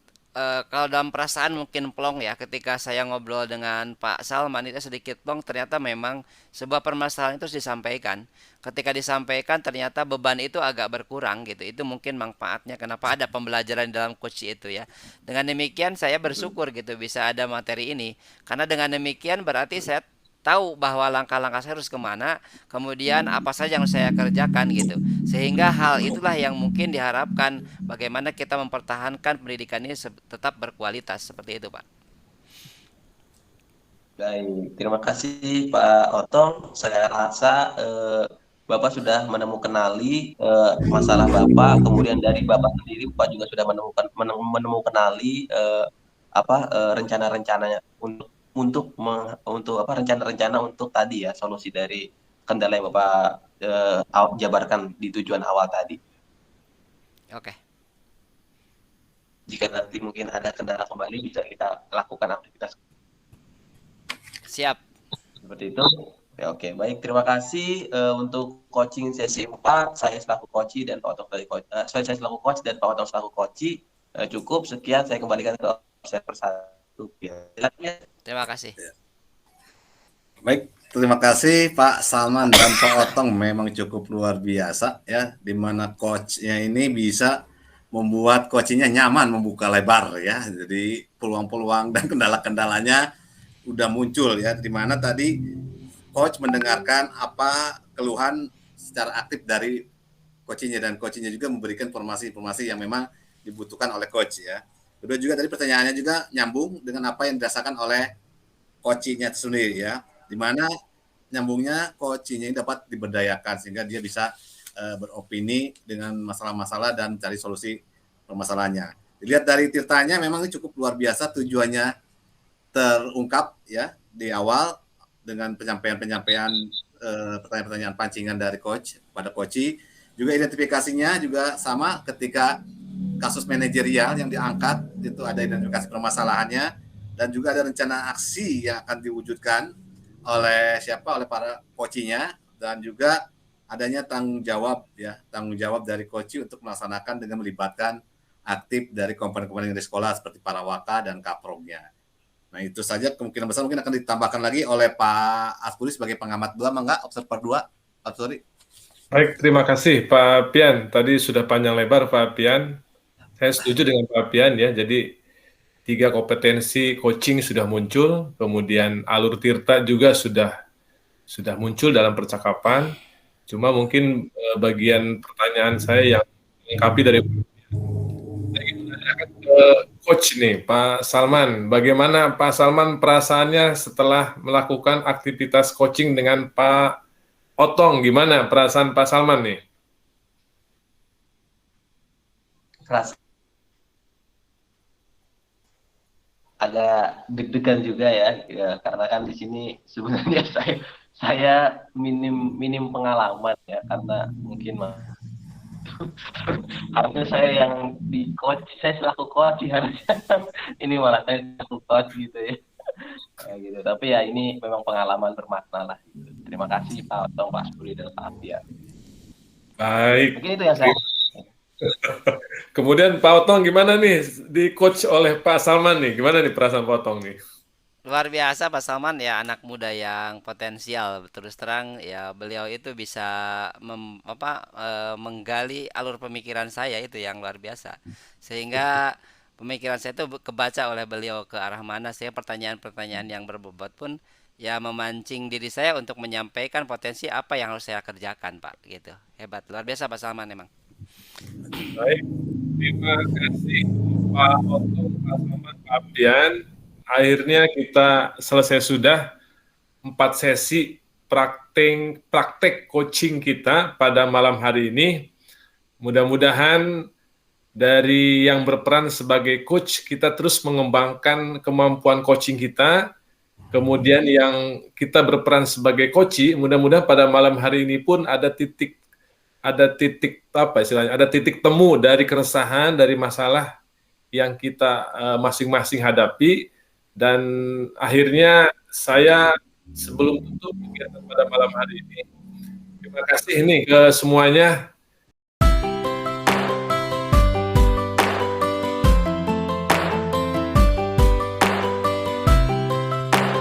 kalau dalam perasaan mungkin plong ya, ketika saya ngobrol dengan Pak Salman itu sedikit plong, ternyata memang sebuah permasalahan itu disampaikan. Ketika disampaikan ternyata beban itu agak berkurang gitu. Itu mungkin manfaatnya kenapa ada pembelajaran dalam coach itu ya. Dengan demikian saya bersyukur gitu bisa ada materi ini. Karena dengan demikian berarti saya tahu bahwa langkah-langkah saya harus kemana, kemudian apa saja yang saya kerjakan gitu. Sehingga hal itulah yang mungkin diharapkan bagaimana kita mempertahankan pendidikan ini tetap berkualitas seperti itu, Pak. Baik, terima kasih Pak Otong. Saya rasa Bapak sudah menemukanali masalah Bapak, kemudian dari Bapak sendiri Bapak juga sudah menemukanali rencana-rencananya untuk rencana-rencana untuk tadi ya solusi dari kendala yang Bapak jabarkan di tujuan awal tadi. Oke. Jika nanti mungkin ada kendala kembali bisa kita lakukan aktivitas Siap. seperti itu. Ya, oke, baik. Terima kasih untuk coaching sesi 4. Saya selaku coach dan Pak Otong saya selaku coach dan Pak Otong selaku coach. Cukup sekian, saya kembalikan ke observer 1. Ya. Terima kasih. Baik, terima kasih Pak Salman dan Pak Otong, memang cukup luar biasa ya, di mana coachnya ini bisa membuat coachnya nyaman membuka lebar ya. Jadi peluang-peluang dan kendala-kendalanya udah muncul ya, di mana tadi coach mendengarkan apa keluhan secara aktif dari coachnya dan coachnya juga memberikan informasi-informasi yang memang dibutuhkan oleh coach ya. Kedua juga tadi pertanyaannya juga nyambung dengan apa yang dirasakan oleh coachnya sendiri ya, di mana nyambungnya coachnya ini dapat diberdayakan sehingga dia bisa beropini dengan masalah-masalah dan cari solusi permasalahannya. Dilihat dari Tirtanya memang ini cukup luar biasa, tujuannya terungkap ya di awal dengan penyampaian pertanyaan-pertanyaan pancingan dari coach pada coach. Juga identifikasinya juga sama ketika kasus manajerial yang diangkat, itu ada identifikasi permasalahannya dan juga ada rencana aksi yang akan diwujudkan oleh para coachnya, dan juga adanya tanggung jawab dari coach untuk melaksanakan dengan melibatkan aktif dari komponen-komponen dari sekolah seperti para waka dan kaprognya. Nah, itu saja kemungkinan besar mungkin akan ditambahkan lagi oleh Pak Asburi sebagai pengamat 2, mangga observer 2, Pak Suri. Baik, terima kasih Pak Pian. Tadi sudah panjang lebar Pak Pian. Saya setuju dengan Pak Pian ya. Jadi 3 kompetensi coaching sudah muncul, kemudian alur Tirta juga sudah muncul dalam percakapan. Cuma mungkin bagian pertanyaan saya yang melengkapi dari coach nih, Pak Salman. Bagaimana Pak Salman perasaannya setelah melakukan aktivitas coaching dengan Pak Otong? Gimana perasaan Pak Salman nih? Agak deg-degan juga ya, karena kan di sini sebenarnya saya minim pengalaman ya, karena mungkin harusnya saya yang di coach, saya selaku coach harusnya ini malah saya selaku coach gitu ya. Gitu. Tapi ya ini memang pengalaman bermakna lah. Gitu. Terima kasih Pak Otong, Pak Asburi dan Pak Apia. Baik. Mungkin itu yang saya. Kemudian Pak Otong gimana nih di coach oleh Pak Salman nih? Gimana nih perasaan Pak Otong nih? Luar biasa Pak Salman ya, anak muda yang potensial. Terus terang ya beliau itu bisa menggali alur pemikiran saya, itu yang luar biasa. Sehingga pemikiran saya itu kebaca oleh beliau ke arah mana, saya pertanyaan-pertanyaan yang berbobot pun ya memancing diri saya untuk menyampaikan potensi apa yang harus saya kerjakan, Pak, gitu. Hebat, luar biasa Pak Salman emang. Baik, terima kasih Pak Otto, Pak Samad, Pak Abdian. Akhirnya kita selesai sudah 4 sesi praktek coaching kita pada malam hari ini. Mudah-mudahan dari yang berperan sebagai coach, kita terus mengembangkan kemampuan coaching kita. Kemudian yang kita berperan sebagai coach, mudah-mudahan pada malam hari ini pun ada titik apa istilahnya, ada titik temu dari keresahan, dari masalah yang kita masing-masing hadapi. Dan akhirnya saya sebelum tutup kegiatan pada malam hari ini, terima kasih nih ke semuanya